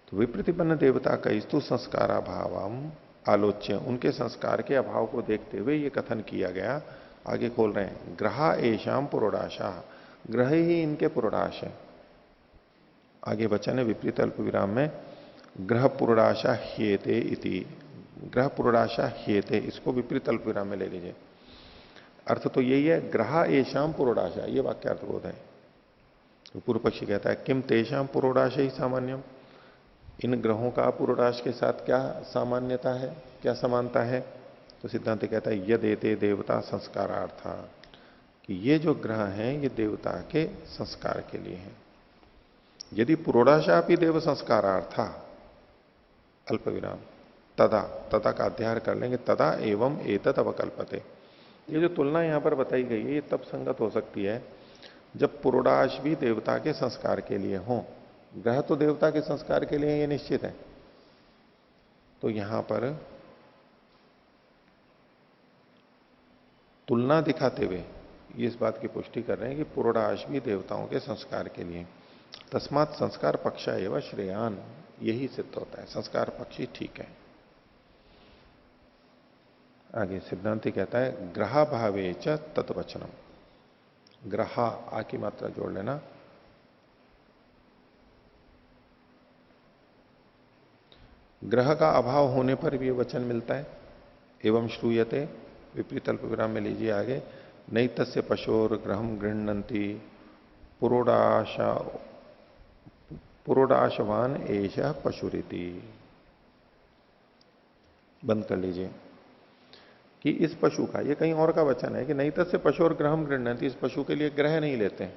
A: तो विप्रतिपन्न देवता का स्तु संस्काराभावम आलोच्य, उनके संस्कार के अभाव को देखते हुए ये कथन किया गया। आगे खोल रहे हैं, ग्रहा एशाम पुरोडाशा, ग्रह ही इनके पुरोडाश है। आगे वचन है विपरीत अल्प विराम में, ग्रह पुरोडाशा ह्येते इति। ग्रह पुरोडाशा ह्येते, इसको विपरीत अल्प विराम में ले लीजिए। अर्थ तो यही है, ग्रह एशाम पुरोडाशा, ये वाक्यार्थ बोध है। तो पूर्व पक्षी कहता है किम तेषाम पुरोडाश ही सामान्यम, इन ग्रहों का पुरोडाश के साथ क्या सामान्यता है, क्या समानता है? तो सिद्धांत कहता है यदेते देवता संस्कारार्था, कि ये जो ग्रह हैं ये देवता के संस्कार के लिए हैं। यदि पुरोडाशा भी देव संस्कारार्था, अल्प विराम तदा, तदा का अध्याय कर लेंगे, तदा एवं एतत् अवकल्पते। ये जो तुलना यहां पर बताई गई है ये तब संगत हो सकती है जब पुरोडाश भी देवता के संस्कार के लिए हो। ग्रह तो देवता के संस्कार के लिए ये निश्चित है, तो यहां पर तुलना दिखाते हुए ये इस बात की पुष्टि कर रहे हैं कि पुरोडाश भी देवताओं के संस्कार के लिए, तस्मात संस्कार पक्ष एवं श्रेयान, यही सिद्ध होता है, संस्कार पक्षी ठीक है। आगे सिद्धांति कहता है ग्रह भावे च तत्वचनम, ग्रहा आ की मात्रा जोड़ लेना, ग्रह का अभाव होने पर भी वचन मिलता है। एवं श्रूयते, विपरीत अल्प विराम में लीजिए आगे, नहीं तस्य पशोर ग्रहम गृहणंती पुरोडाशा पुरोडाशवान एश पशुरीति। बंद कर लीजिए कि इस पशु का, ये कहीं और का वचन है कि नहीं तस्य पशोर ग्रहम गृहणंती, इस पशु के लिए ग्रह नहीं लेते हैं,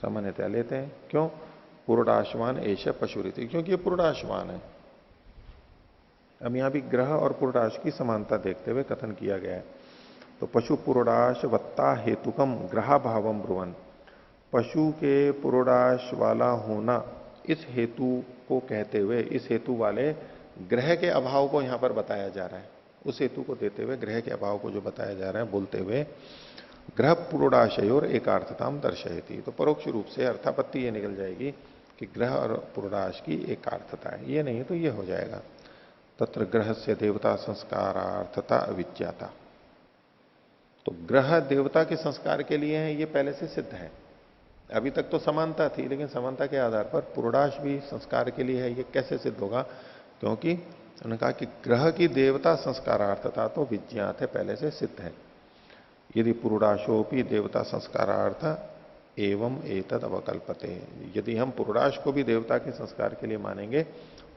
A: सामान्यतः लेते हैं। क्यों? पुरोडाशवान एश पशुरीति, क्योंकि ये पुरोडाशवान है। अब यहां भी ग्रह और पुरोडाश की समानता देखते हुए कथन किया गया है। तो पशु पुरोडाश वत्ता हेतुकम ग्रहा भावम ब्रुवन, पशु के पुरोडाश वाला होना इस हेतु को कहते हुए, इस हेतु वाले ग्रह के अभाव को यहां पर बताया जा रहा है। उस हेतु को देते हुए ग्रह के अभाव को जो बताया जा रहा है बोलते हुए, ग्रह पुरोडाशयोर एकार्थताम दर्शयती, तो परोक्ष रूप से अर्थापत्ति ये निकल जाएगी कि ग्रह और पुरोडाश की एकार्थता है, ये नहीं तो ये हो जाएगा। तत्र ग्रह से देवता संस्कारार्थता अविज्ञाता, तो ग्रह देवता के संस्कार के लिए है, ये पहले से सिद्ध है। अभी तक तो समानता थी, लेकिन समानता के आधार पर पुरोडाश भी संस्कार के लिए है, ये कैसे सिद्ध होगा? क्योंकि उन्होंने कहा कि ग्रह की देवता संस्कारार्थता तो विज्ञात है, पहले से सिद्ध है। यदि पुरोडाशोपी देवता संस्कारार्थ एवं एतद अवकल्पते, यदि हम पुरोडाश को भी देवता के संस्कार के लिए मानेंगे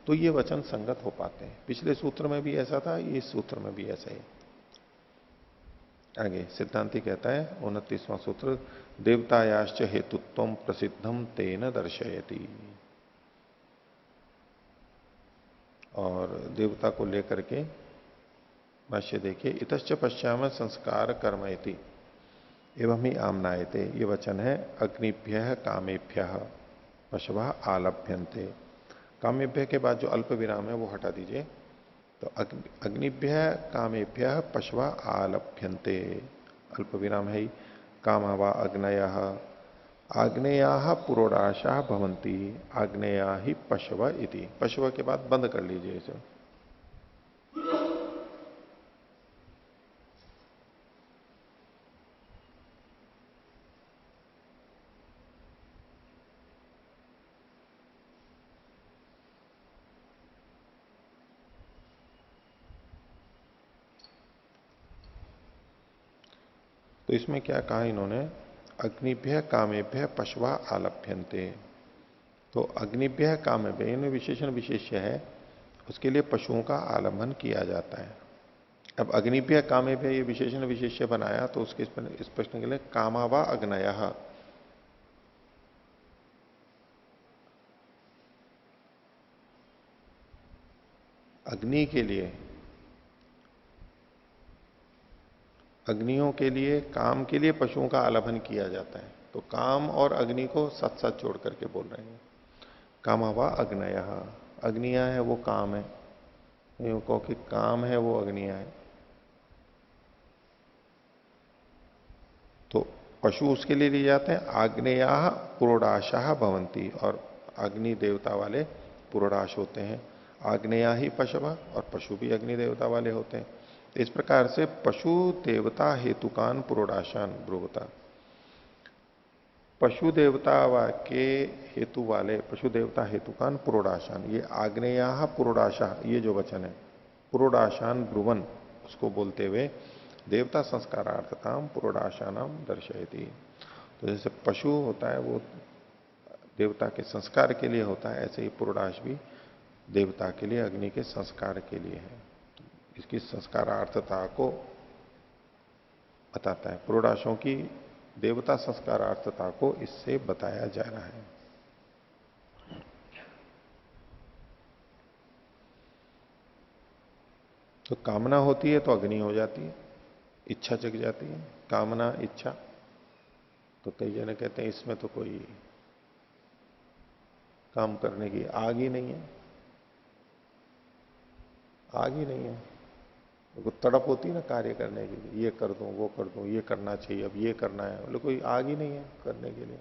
A: तो ये वचन संगत हो पाते हैं। पिछले सूत्र में भी ऐसा था, इस सूत्र में भी ऐसा ही। आगे सिद्धांति कहता है 29वां सूत्र, देवतायाश्च हेतुत्वम प्रसिद्धम तेन दर्शयति, और देवता को लेकर के भाष्य देखिए, इतश्च पश्चाम संस्कार कर्मयति एवं ही आमनायते, ये वचन है अग्निभ्य कामेभ्य पशवा आलभ्यन्ते। कामेभ्य के बाद जो अल्प विराम है वो हटा दीजिए, तो अग्निभ्य कामेभ्य पशवा आलभ्यन्ते, अल्प विराम है ही, कामावा अग्नय आग्नेया पुरोडाशा भवंती आग्नेया ही पशव इति, पशव के बाद बंद कर लीजिए इसे। तो इसमें क्या कहा इन्होंने, अग्निभ्य कामेभ्य पशवा आलभ्यन्ते, तो अग्निभ्य कामेभ्य इनमें विशेषण विशेष्य है, उसके लिए पशुओं का आलंबन किया जाता है। अब अग्निभ्य कामेभ्य ये विशेषण विशेष्य बनाया, तो उसके इस प्रश्न के लिए कामावा अग्नय, अग्नि के लिए, अग्नियों के लिए, काम के लिए पशुओं का आलभन किया जाता है। तो काम और अग्नि को साथ साथ जोड़ करके बोल रहे हैं, कामावा अग्नय, अग्निया है वो काम है, क्योंकि काम है वो अग्निया है। तो पशु उसके लिए लिए जाते हैं, आग्नेया पुरोडाशा भवंती, और अग्नि देवता वाले पुरोडाश होते हैं, आग्नेया ही पशवा, और पशु भी अग्नि देवता वाले होते हैं। इस प्रकार से पशु देवता हेतुकान पुरोडाशान ब्रुवता, पशु देवता के हेतु वाले, पशु देवता हेतुकान पुरोडाशान, ये आग्नेया पुरोडाशा, ये जो वचन है पुरोडाशान ब्रुवन, उसको बोलते हुए देवता संस्कारार्थताम पुरोडाशानाम दर्शयति। तो जैसे पशु होता है वो देवता के संस्कार के लिए होता है, ऐसे ही पुरोडाश भी देवता के लिए, अग्नि के संस्कार के लिए है। इसकी संस्कारार्थता को बताता है, पुरोडाशों की देवता संस्कारार्थता को इससे बताया जा रहा है। तो कामना होती है तो अग्नि हो जाती है, इच्छा जग जाती है। कामना इच्छा, तो कई जने कहते हैं इसमें तो कोई काम करने की आग ही नहीं है, आग ही नहीं है। तो तड़प होती है ना कार्य करने के लिए, ये कर दूं वो कर दूं, ये करना चाहिए, अब ये करना है, बोले कोई आग ही नहीं है करने के लिए।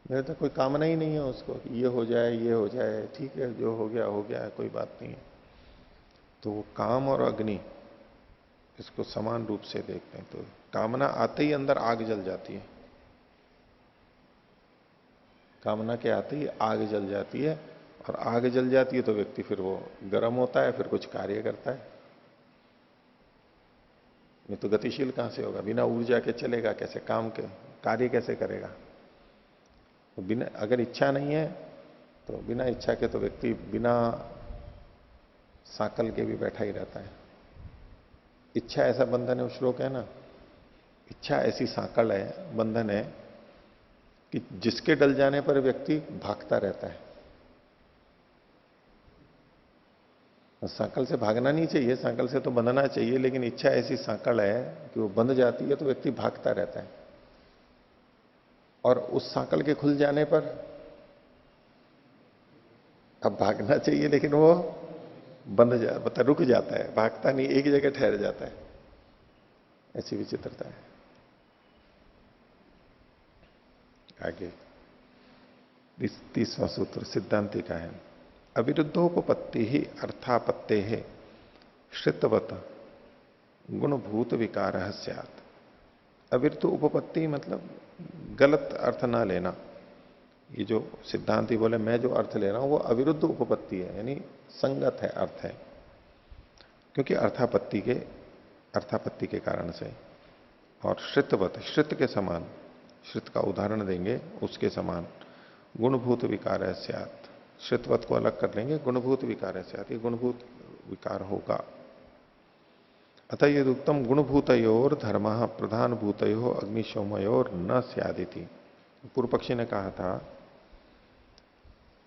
A: मेरे तो कोई कामना ही नहीं है उसको कि ये हो जाए ये हो जाए, ठीक है जो हो गया है, कोई बात नहीं है। तो वो काम और अग्नि इसको समान रूप से देखते हैं। तो कामना आते ही अंदर आग जल जाती है, कामना के आते ही आग जल जाती है, और आग जल जाती है तो व्यक्ति फिर वो गर्म होता है, फिर कुछ कार्य करता है। ये तो गतिशील कहां से होगा, बिना ऊर्जा के चलेगा कैसे, काम के कार्य कैसे करेगा। तो बिना, अगर इच्छा नहीं है तो बिना इच्छा के तो व्यक्ति बिना साकल के भी बैठा ही रहता है। इच्छा ऐसा बंधन है, वो श्लोक है ना, इच्छा ऐसी साकल है, बंधन है कि जिसके डल जाने पर व्यक्ति भागता रहता है। सांकल से भागना नहीं चाहिए, सांकल से तो बंधना चाहिए, लेकिन इच्छा ऐसी सांकल है कि वो बंध जाती है तो व्यक्ति भागता रहता है। और उस सांकल के खुल जाने पर अब भागना चाहिए, लेकिन वो मतलब रुक जाता है, भागता नहीं, एक जगह ठहर जाता है। ऐसी विचित्रता है। आगे 30वां सूत्र सिद्धांति का है, अविरुद्धोपपत्ति ही अर्थापत्ते है श्रितवत गुणभूत विकार स्यात्। अविरुद्ध उपपत्ति मतलब गलत अर्थ ना लेना। ये जो सिद्धांति बोले मैं जो अर्थ ले रहा हूं वो अविरुद्ध उपपत्ति है, यानी संगत है, अर्थ है, क्योंकि अर्थापत्ति के कारण से। और श्रितवत, श्रित के समान, श्रित का उदाहरण देंगे उसके समान, गुणभूत विकार स्यात्। श्रितवत को अलग कर लेंगे, गुणभूत विकार स्यात्, ये गुणभूत विकार होगा। अतः यद उत्तम गुणभूतयोर धर्म प्रधान भूतयो अग्निशोमयोर न स्यादिति। पूर्व पक्षी ने कहा था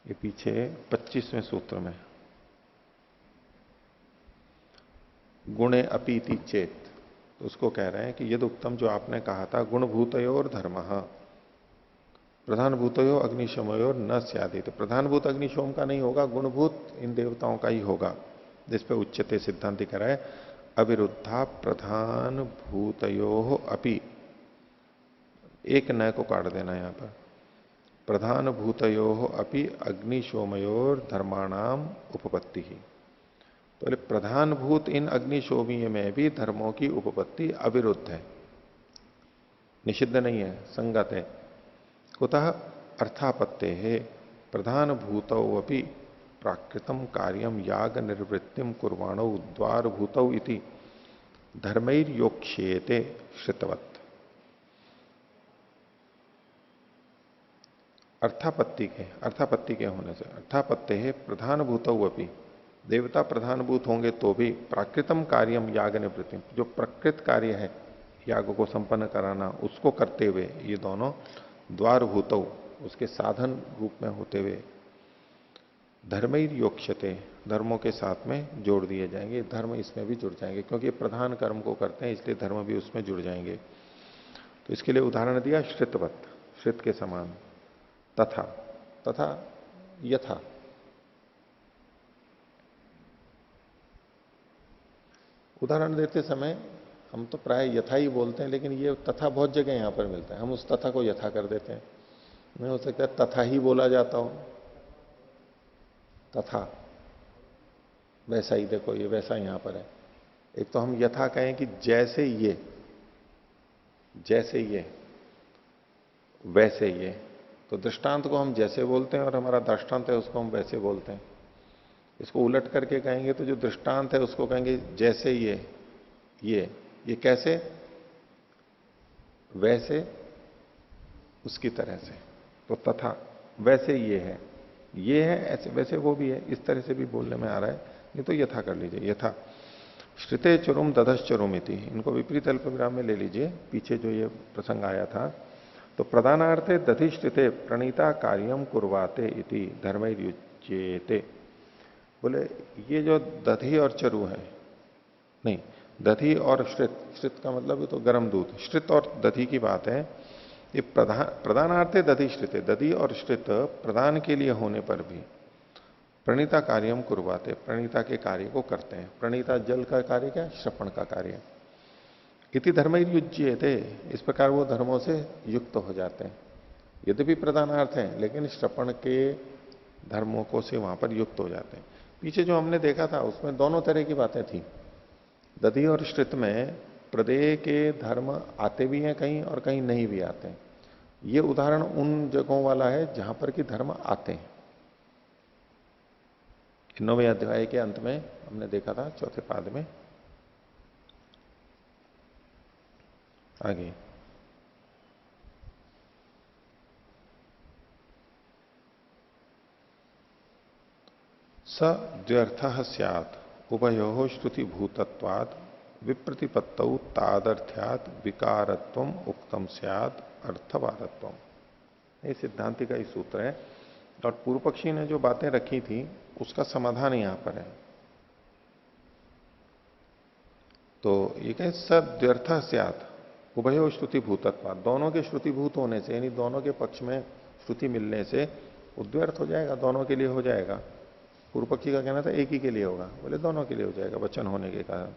A: ये पीछे 25वें सूत्र में, गुणे अपीति चेत, तो उसको कह रहे हैं कि यद उत्तम जो आपने कहा था गुणभूतयोर धर्म प्रधान भूतयो अग्निशोमयोर न स्यादित। प्रधान भूत अग्निशोम का नहीं होगा, गुणभूत इन देवताओं का ही होगा, जिस पे उच्चते सिद्धांति कह रहा है अविरुद्धा प्रधान भूतयो अपि। एक नय को काट देना यहां पर, प्रधान भूतयो अपि अग्निशोमयोर धर्माणाम उपपत्ति ही। तो बोले प्रधान भूत इन अग्निशोमीय में भी धर्मों की उपपत्ति अविरुद्ध है, निषिद्ध नहीं है, संगत है। कुतः अर्थापत्ते है प्रधान भूतौ अपि प्राकृतम कार्यम याग निर्वृत्तिम कुर्वाणौ द्वार भूतौ इति धर्मैर्योक्ष्येते श्रितवत्। अर्थापत्ति के होने से, अर्थापत्ते है प्रधान भूतौ अपि, देवता प्रधान भूत होंगे तो भी प्राकृतम कार्यम याग निवृत्ति, जो प्रकृत कार्य है याग को संपन्न कराना, उसको करते हुए ये दोनों द्वार भूतौ, उसके साधन रूप में होते हुए धर्मैर योक्ष्यते, धर्मों के साथ में जोड़ दिए जाएंगे, धर्म इसमें भी जुड़ जाएंगे, क्योंकि प्रधान कर्म को करते हैं इसलिए धर्म भी उसमें जुड़ जाएंगे। तो इसके लिए उदाहरण दिया श्रितवत, श्रित के समान, तथा, तथा यथा। उदाहरण देते समय हम तो प्राय यथा ही बोलते हैं, लेकिन ये तथा बहुत जगह यहां पर मिलता है, हम उस तथा को यथा कर देते हैं। नहीं हो सकता तथा ही बोला जाता हो, तथा वैसा ही, देखो ये वैसा यहां पर है। एक तो हम यथा कहें कि जैसे ये, जैसे ये वैसे ये, तो दृष्टांत को हम जैसे बोलते हैं और हमारा दृष्टांत है उसको हम वैसे बोलते हैं। इसको उलट करके कहेंगे तो जो दृष्टांत है उसको कहेंगे जैसे ये कैसे, वैसे उसकी तरह से। तो तथा वैसे ये है ऐसे, वैसे वो भी है, इस तरह से भी बोलने में आ रहा है। ये तो यथा कर लीजिए, यथा श्रिते चरुम दधस चरुमिति, इनको विपरीत अल्प विराम में ले लीजिए, पीछे जो ये प्रसंग आया था। तो प्रधानार्थे दधिश्रिते प्रणीता कार्यम कुर्वाते इति धर्मैर्युच्येते। बोले ये जो दधि और चरु है नहीं, दधि और श्रित, श्रित का मतलब ये तो गर्म दूध, श्रित और दधि की बात है। ये प्रधानार्थ है दधि श्रित, दधि और श्रित प्रदान के लिए होने पर भी प्रणीता कार्यम कुर्वाते, प्रणीता के कार्य को करते हैं। प्रणीता जल का कार्य क्या, श्रपण का कार्य। इति धर्म युज्य थे, इस प्रकार वो धर्मों से युक्त हो जाते हैं। यद्यपि प्रधानार्थ है लेकिन श्रपण के धर्मों को से वहां पर युक्त हो जाते हैं। पीछे जो हमने देखा था उसमें दोनों तरह की बातें थी। दधि और श्रित में प्रदेय के धर्म आते भी हैं कहीं और कहीं नहीं भी आते हैं। ये उदाहरण उन जगहों वाला है जहां पर कि धर्म आते हैं। 9वें अध्याय के अंत में हमने देखा था, चौथे पाद में। आगे स द्व्यर्थ सैत् उभयो श्रुति भूतत्वाद विप्रतिपत्तौ तादर्थ्यात विकारत्व उक्तम सैत् अर्थवादत्व। ये सिद्धांति का ही सूत्र है और पूर्व पक्षी ने जो बातें रखी थी उसका समाधान यहां पर है। तो ये कहें सद्व्यर्थ स्यात् उभयो श्रुति भूतत्वाद, दोनों के श्रुतिभूत होने से, यानी दोनों के पक्ष में श्रुति मिलने से उद्व्यर्थ हो जाएगा, दोनों के लिए हो जाएगा। पूर्व पक्षी का कहना था एक ही के लिए होगा, बोले दोनों के लिए हो जाएगा वचन होने के कारण।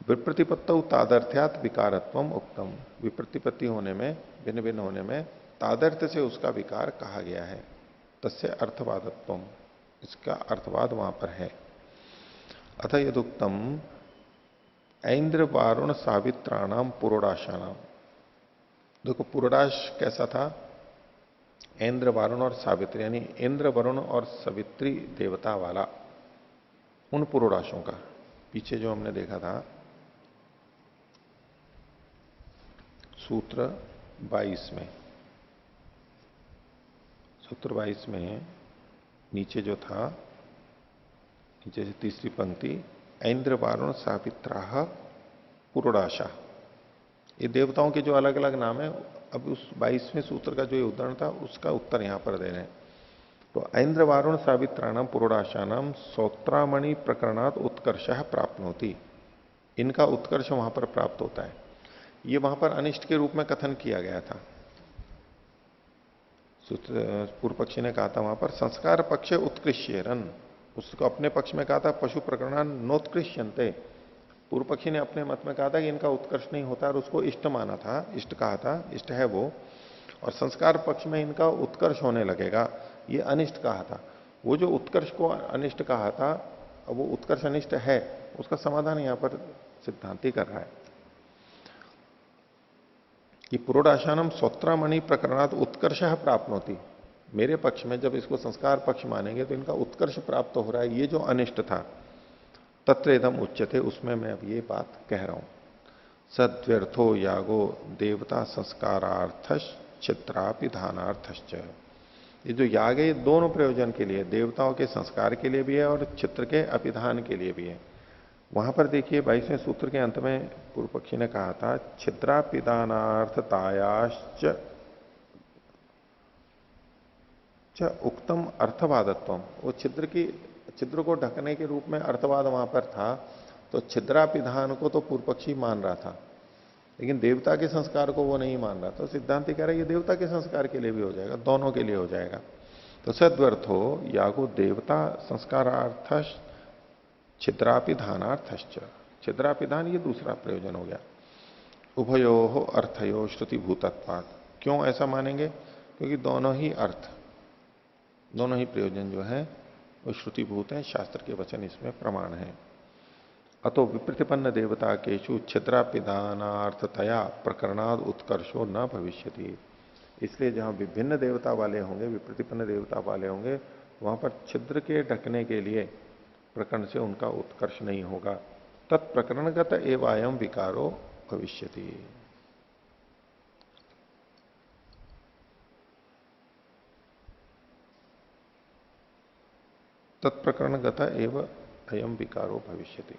A: विप्रतिपत्तौ तादर्थ्यात विकारत्वम उक्तम, विप्रतिपत्ति होने में, भिन्न भिन्न होने में तादर्थ से उसका विकार कहा गया है। तस्य अर्थवादत्वम, इसका अर्थवाद वहां पर है। अथ यदुक्तम ऐन्द्र वारुण सावित्राणाम पुरोडाशानाम। देखो पुरोडाश कैसा था, इंद्र वरुण और सावित्री, यानी इंद्र वरुण और सवित्री देवता वाला, उन पुरोडाशों का। पीछे जो हमने देखा था सूत्र 22 में, सूत्र 22 में नीचे जो था, नीचे से तीसरी पंक्ति, ऐन्द्र वारुण सावित्रा पुरोडाशा, ये देवताओं के जो अलग अलग नाम है। अब उस 22वें सूत्र का जो ये उदाहरण था उसका उत्तर यहां पर दे रहे हैं। तो ऐन्द्र वारुण सावित्राणाम पुरोडाशानाम सौत्रामणि प्रकरणात उत्कर्ष प्राप्त होती, इनका उत्कर्ष वहां पर प्राप्त होता है। ये वहां पर अनिष्ट के रूप में कथन किया गया था। पूर्व पक्षी ने कहा था वहां पर संस्कार पक्ष उत्कृष्यरन, उसको अपने पक्ष में कहा था पशु प्रकरणान नोत्कृष्यन्ते। पूर्व पक्षी ने अपने मत में कहा था कि इनका उत्कर्ष नहीं होता और उसको इष्ट माना था, इष्ट कहा था, इष्ट है वो। और संस्कार पक्ष में इनका उत्कर्ष होने लगेगा, ये अनिष्ट कहा था। वो जो उत्कर्ष को अनिष्ट कहा था, अब वो उत्कर्ष अनिष्ट है, उसका समाधान यहां पर सिद्धांति कर रहा है कि पुरोडाशानम स्वत्रामणि प्रकरणात उत्कर्ष प्राप्त होती। मेरे पक्ष में जब इसको संस्कार पक्ष मानेंगे तो इनका उत्कर्ष प्राप्त हो रहा है। ये जो अनिष्ट था तत्र इदम उच्यते, उसमें मैं अब ये बात कह रहा हूं। सद्व्यर्थो यागो देवता संस्कारार्थ चित्रापिधानार्थश्च। ये जो याग है ये दोनों प्रयोजन के लिए, देवताओं के संस्कार के लिए भी है और चित्र के अपिधान के लिए भी है। वहां पर देखिए 22वें सूत्र के अंत में पूर्व पक्षी ने कहा था छिद्रापिदानार्थतायाश्च उक्तम अर्थवादत्वम। वो छिद्र को ढकने के रूप में अर्थवाद वहां पर था। तो छिद्रापिधान को तो पूर्व पक्षी मान रहा था, लेकिन देवता के संस्कार को वो नहीं मान रहा। तो सिद्धांति कह रहा है ये देवता के संस्कार के लिए भी हो जाएगा, दोनों के लिए हो जाएगा। तो सद्वर्थो यागो देवता संस्कारार्थ छिद्रापिधानार्थश्च, छिद्रापिधान ये दूसरा प्रयोजन हो गया। उभयो अर्थयो श्रुति भूतत्वात्। क्यों ऐसा मानेंगे, क्योंकि दोनों ही अर्थ, दोनों ही प्रयोजन जो है वो श्रुतिभूत है, शास्त्र के वचन इसमें प्रमाण है। अतो विप्रतिपन्न देवता केशु छिद्रापिदानार्थतया प्रकरणाद उत्कर्षो न भविष्यति। इसलिए जहां विभिन्न देवता वाले होंगे, विप्रतिपन्न देवता वाले होंगे, वहां पर छिद्र के ढकने के लिए प्रकरण से उनका उत्कर्ष नहीं होगा। तत्प्रकरणगत एवायम विकारो भविष्यति। तत्प्रकरणगत एव अयम विकारो भविष्यति।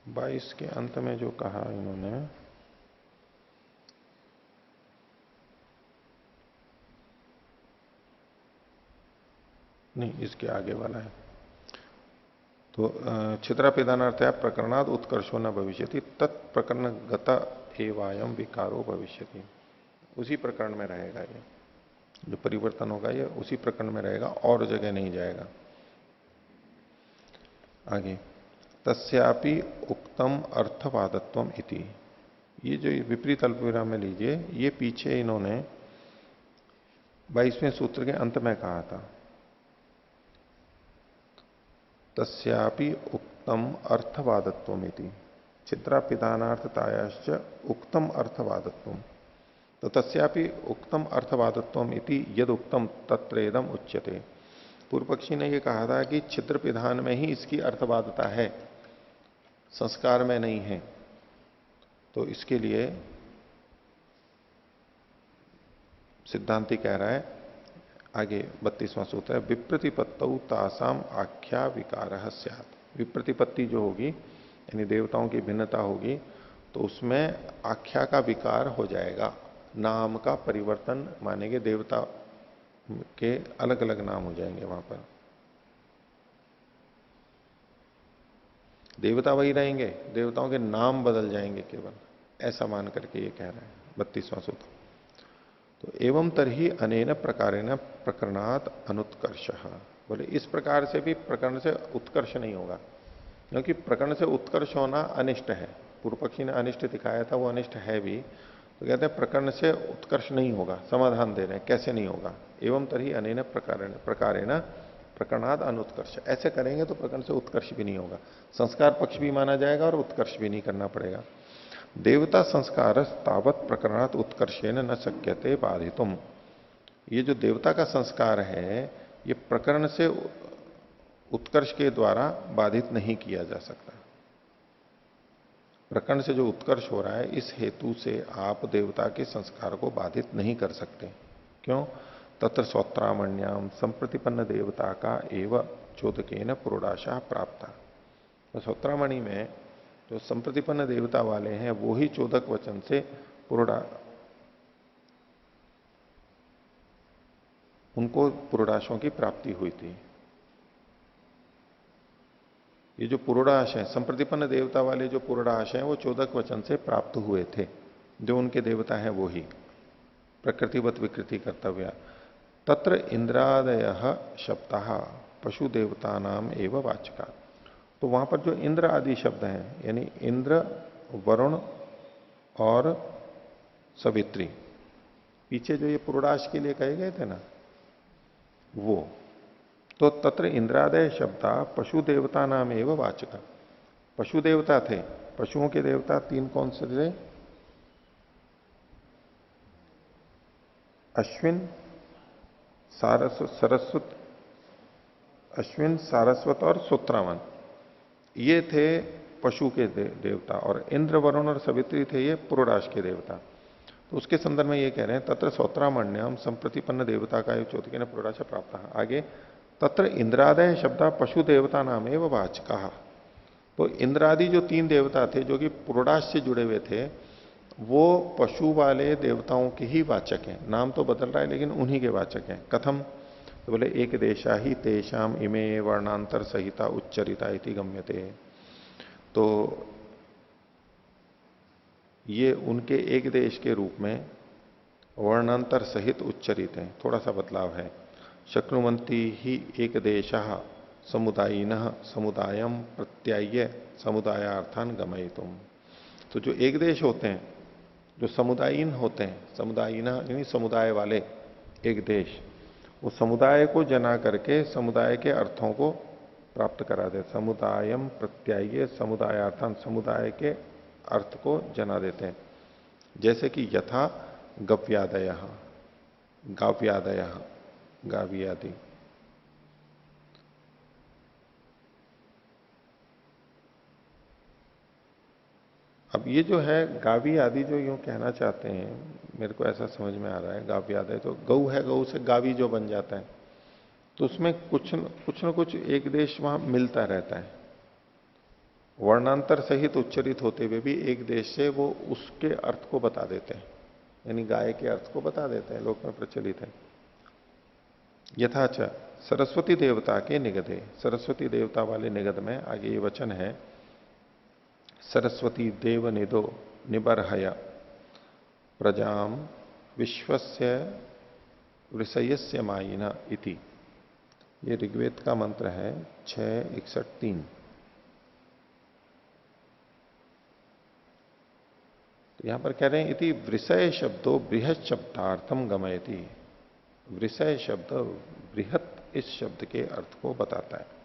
A: बाईस के अंत में जो कहा इन्होंने, नहीं, इसके आगे वाला है। तो छिद्रापिदानार्थया प्रकरणाद उत्कर्षो न भविष्यति तत्प्रकरण गत एवायम विकारो भविष्यति। उसी प्रकरण में रहेगा ये, जो परिवर्तन होगा ये उसी प्रकरण में रहेगा, और जगह नहीं जाएगा। आगे, तस्यापि उक्तम अर्थवादत्वम इति। ये जो विपरीत अल्पविराम में लीजिए, ये पीछे इन्होंने 22वें सूत्र के अंत में कहा था, तस्यापि उक्तम अर्थवादत्वम इति छिद्रापिदानार्थतायाश्च उक्तम अर्थवादत्वम। तो तस्यापि उक्तम अर्थवादत्वम इति यद उक्तम तत्रेदम उच्यते। पूर्व पक्षी ने यह कहा था कि छिद्र पिधान में ही इसकी अर्थवादता है, संस्कार में नहीं है। तो इसके लिए सिद्धांति कह रहा है, आगे 32वां सूत्र है, विप्रतिपत्तौ तासाम आख्या विकार स्यात्। विप्रतिपत्ति जो होगी, यानी देवताओं की भिन्नता होगी, तो उसमें आख्या का विकार हो जाएगा, नाम का परिवर्तन मानेंगे, देवता के अलग अलग नाम हो जाएंगे वहां पर। देवता वही रहेंगे, देवताओं के नाम बदल जाएंगे केवल, ऐसा मान करके ये कह रहे हैं 32वां सूत्र। तो एवं तरही अनेन प्रकारेण प्रकरणात अनुत्कर्ष। बोले इस प्रकार से भी प्रकरण से उत्कर्ष नहीं होगा, क्योंकि प्रकरण से उत्कर्ष होना अनिष्ट है। पूर्व पक्षी ने अनिष्ट दिखाया था, वो अनिष्ट है भी। तो कहते हैं प्रकरण से उत्कर्ष नहीं होगा, समाधान दे रहे हैं कैसे नहीं होगा। एवं तरही अनेन प्रकारेण प्रकरणाद अनुत्कर्ष। ऐसे करेंगे तो प्रकरण से उत्कर्ष भी नहीं होगा, संस्कार पक्ष भी माना जाएगा और उत्कर्ष भी नहीं करना पड़ेगा। देवता संस्कार तावत प्रकरणात उत्कर्षेण न शक्यते बाधितुम। ये जो देवता का संस्कार है, ये प्रकरण से उत्कर्ष के द्वारा बाधित नहीं किया जा सकता। प्रकरण से जो उत्कर्ष हो रहा है, इस हेतु से आप देवता के संस्कार को बाधित नहीं कर सकते। क्यों? तत्र सौत्रामण्याम संप्रतिपन्न देवता का एव चोदकेन पुरोडाशा प्राप्त। तो सौत्रामणि में जो संप्रतिपन्न देवता वाले हैं, वो ही चोदक वचन से उनको पुरोडाशों की प्राप्ति हुई थी। ये जो पुरोडाश है, संप्रतिपन्न देवता वाले जो पुरोडाश हैं, वो चोदक वचन से प्राप्त हुए थे। जो उनके देवता हैं वो ही प्रकृतिवत विकृति कर्तव्य। तत्र इंद्रादय शब्द पशु देवता नाम एवं वाचका। तो वहां पर जो इंद्र आदि शब्द हैं, यानी इंद्र, वरुण और सवित्री, पीछे जो ये पुरोडाश के लिए कहे गए थे ना, वो तो तत्र इंद्रादय शब्द पशु देवता नाम एवं वाचका। पशु देवता थे, पशुओं के देवता तीन कौन से थे? अश्विन, सरस्वत, अश्विन, सारस्वत और सूत्रावन, ये थे पशु के देवता। और इंद्र, वरुण और सवित्री थे ये पुरोडाश के देवता। तो उसके संदर्भ में ये कह रहे हैं, तत्र सौत्रामण्यम संप्रतिपन्न देवता का चौथके ने पुरोडाश प्राप्त। आगे, तत्र इंद्रादय शब्द पशु देवता नाम एवं वाचका। तो इंद्रादि जो तीन देवता थे जो कि पुरोडाश से जुड़े हुए थे, वो पशु वाले देवताओं के ही वाचक हैं। नाम तो बदल रहा है लेकिन उन्हीं के वाचक हैं। कथम? तो बोले एक देशा ही तेषाम इमे वर्णांतर सहिता उच्चरिता इति गम्यते। तो ये उनके एक देश के रूप में वर्णांतर सहित उच्चरित हैं, थोड़ा सा बदलाव है। शक्नुवंती ही एक देश समुदायिन समुदायम प्रत्याय समुदायार्थान गमयितुम। तो जो एक देश होते हैं, जो समुदायीन होते हैं, समुदायिन यानी समुदाय वाले एक देश, वो समुदाय को जना करके समुदाय के अर्थों को प्राप्त करा दे। समुदायम प्रत्याय समुदायार्थान, समुदाय के अर्थ को जना देते हैं। जैसे कि यथा गव्यादय, गाव्यादय, गावी आदि। अब ये जो है गावी आदि, जो यूं कहना चाहते हैं, मेरे को ऐसा समझ में आ रहा है, गावी आदि तो गऊ है, गऊ से गावी जो बन जाता है, तो उसमें कुछ न कुछ एक देश वहां मिलता रहता है। वर्णांतर सहित उच्चरित होते हुए भी एक देश से वो उसके अर्थ को बता देते हैं, यानी गाय के अर्थ को बता देते हैं, लोक में प्रचलित है। यथाच सरस्वती देवता के निगदे, सरस्वती देवता वाले निगद में आगे ये वचन है, सरस्वती देव निदो निबर्हय प्रजाम विश्वस्य वृषयस्य मायिना इति। ये ऋग्वेद का मंत्र है 6:61-3। तो यहां पर कह रहे हैं इति वृषय शब्दों बृहत शब्दार्थम गमयति। वृषय शब्द बृहत इस शब्द के अर्थ को बताता है।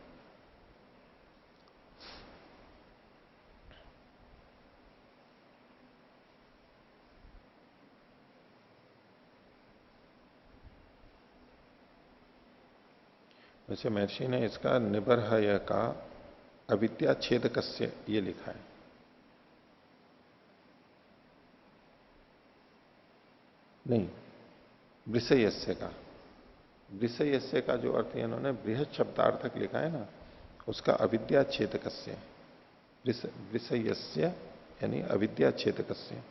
A: वैसे महर्षि ने इसका निबर्हय का अविद्या छेदकस्य ये लिखा है। नहीं, वृषयस्य का, वृषयस्य का जो अर्थ इन्होंने बृहत शब्दार्थक लिखा है ना, उसका अविद्या छेदकस्य, वृषयस्य यानी अविद्या छेदकस्य।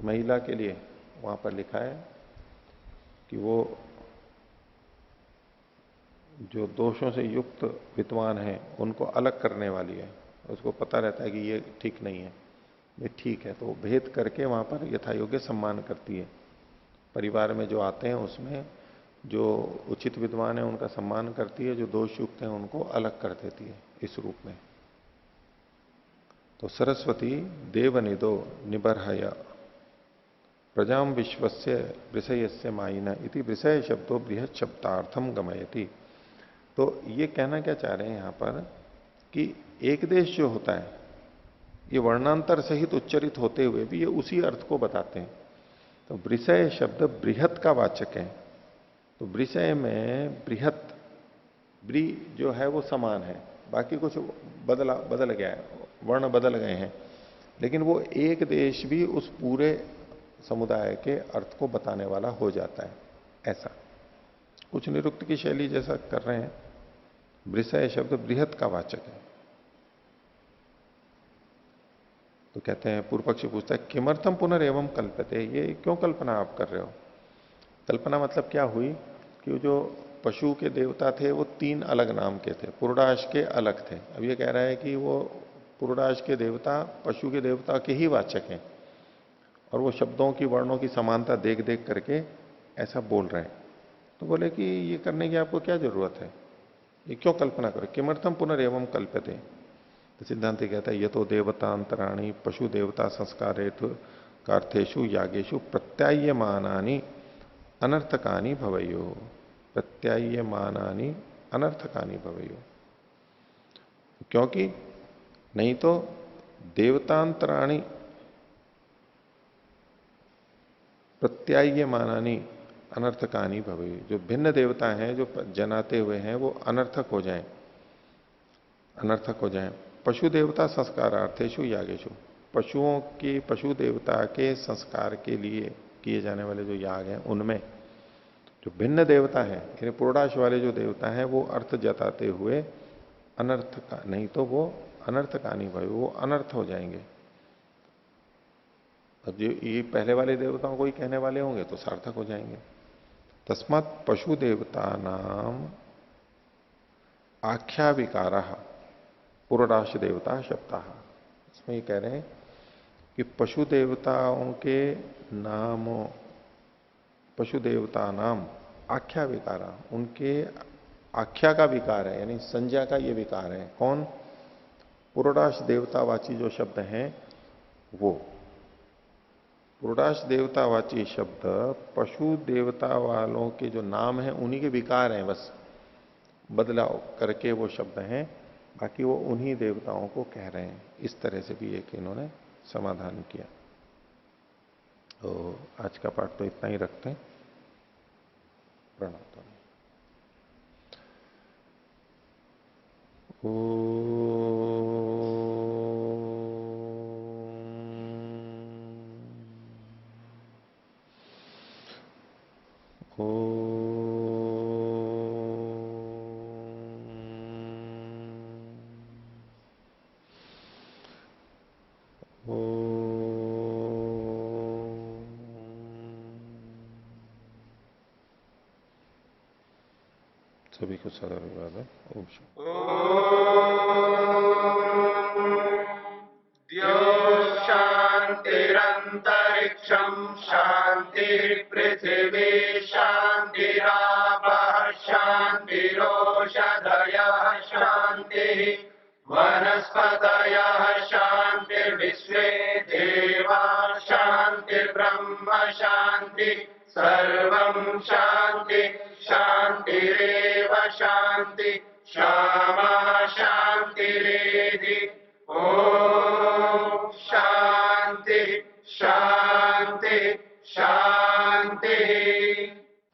A: महिला के लिए वहां पर लिखा है कि वो जो दोषों से युक्त विद्वान है उनको अलग करने वाली है। उसको पता रहता है कि ये ठीक नहीं है, ये ठीक है, तो वो भेद करके वहां पर यथा योग्य सम्मान करती है। परिवार में जो आते हैं उसमें जो उचित विद्वान है उनका सम्मान करती है, जो दोष युक्त है उनको अलग कर देती है इस रूप में। तो सरस्वती देवनिदो निबर्हय प्रजाम विश्वस्य विषयस्य मायिना इति विषय शब्दों बृहत शब्दार्थम गमयति। तो ये कहना क्या चाह रहे हैं यहां पर कि एक देश जो होता है ये वर्णांतर सहित उच्चरित होते हुए भी ये उसी अर्थ को बताते हैं। तो विषय शब्द बृहत का वाचक है। तो विषय में बृहत, ब्री जो है वो समान है, बाकी कुछ बदल गया है, वर्ण बदल गए हैं, लेकिन वो एक देश भी उस पूरे समुदाय के अर्थ को बताने वाला हो जाता है। ऐसा कुछ निरुक्त की शैली जैसा कर रहे हैं। विषय शब्द बृहत का वाचक है। तो कहते हैं, पूर्व पक्षी पूछता है किमर्थम पुनर्एवं कल्पते, ये क्यों कल्पना आप कर रहे हो? कल्पना मतलब क्या हुई कि जो पशु के देवता थे वो 3 अलग नाम के थे, पुरुडाश के अलग थे। अब ये कह रहा है कि वो पुरुडाश के देवता पशु के देवता के ही वाचक हैं और वो शब्दों की वर्णों की समानता देख देख करके ऐसा बोल रहे हैं। तो बोले कि ये करने की आपको क्या जरूरत है, ये क्यों कल्पना करो? किमर्थम पुनर्एवं कल्पते। तो सिद्धांत कहता है ये तो देवतांतराणी पशु देवता संस्कारेतु कार्थेशु यागेशु प्रत्यायमानानि अनर्थकानि भवयो, प्रत्यायमानानि अनर्थकानि भवयो। क्योंकि नहीं तो देवतांतराणी प्रत्यायमानानि अनर्थकानि भवयो, जो भिन्न देवता हैं जो जनाते हुए हैं वो अनर्थक हो जाएं, अनर्थक हो जाएं। पशु देवता संस्कारार्थेशु यागेशु, पशुओं की, पशु देवता के संस्कार के लिए किए जाने वाले जो याग हैं उनमें जो भिन्न देवता है, यानी पूर्णाश वाले जो देवता है वो अर्थ जताते हुए अनर्थ का, नहीं तो वो अनर्थकानी भाई, वो अनर्थ हो जाएंगे। अब जो ये पहले वाले देवताओं को ही कहने वाले होंगे तो सार्थक हो जाएंगे। तस्मात् पशु देवता नाम आख्या विकारा पुरोडाश देवता शब्द। इसमें ये कह रहे हैं कि पशु देवताओं के नामों, पशु देवता नाम आख्या विकारा, उनके आख्या का विकार है, यानी संज्ञा का ये विकार है। कौन? पुरोडाश देवतावाची जो शब्द हैं वो, पुरोडाश देवतावाची शब्द पशु देवता वालों के जो नाम हैं उन्हीं के विकार हैं, बस बदलाव करके वो शब्द हैं, बाकी वो उन्हीं देवताओं को कह रहे हैं। इस तरह से भी एक इन्होंने समाधान किया। तो आज का पाठ तो इतना ही रखते हैं। प्रणाम। सभी को सदा विवाद है। ओम शांति।
C: द्यो शान्तिरन्तरिक्षं शान्ति पृथिवी शान्तिरापः शान्तिरोषधयः शान्तिः वनस्पतयः शान्तिर्विश्वे देवा शान्तिर्ब्रह्म शान्ति सर्वं शान्ति शान्तिरेव शान्ति श्यामा शान्तिरेधि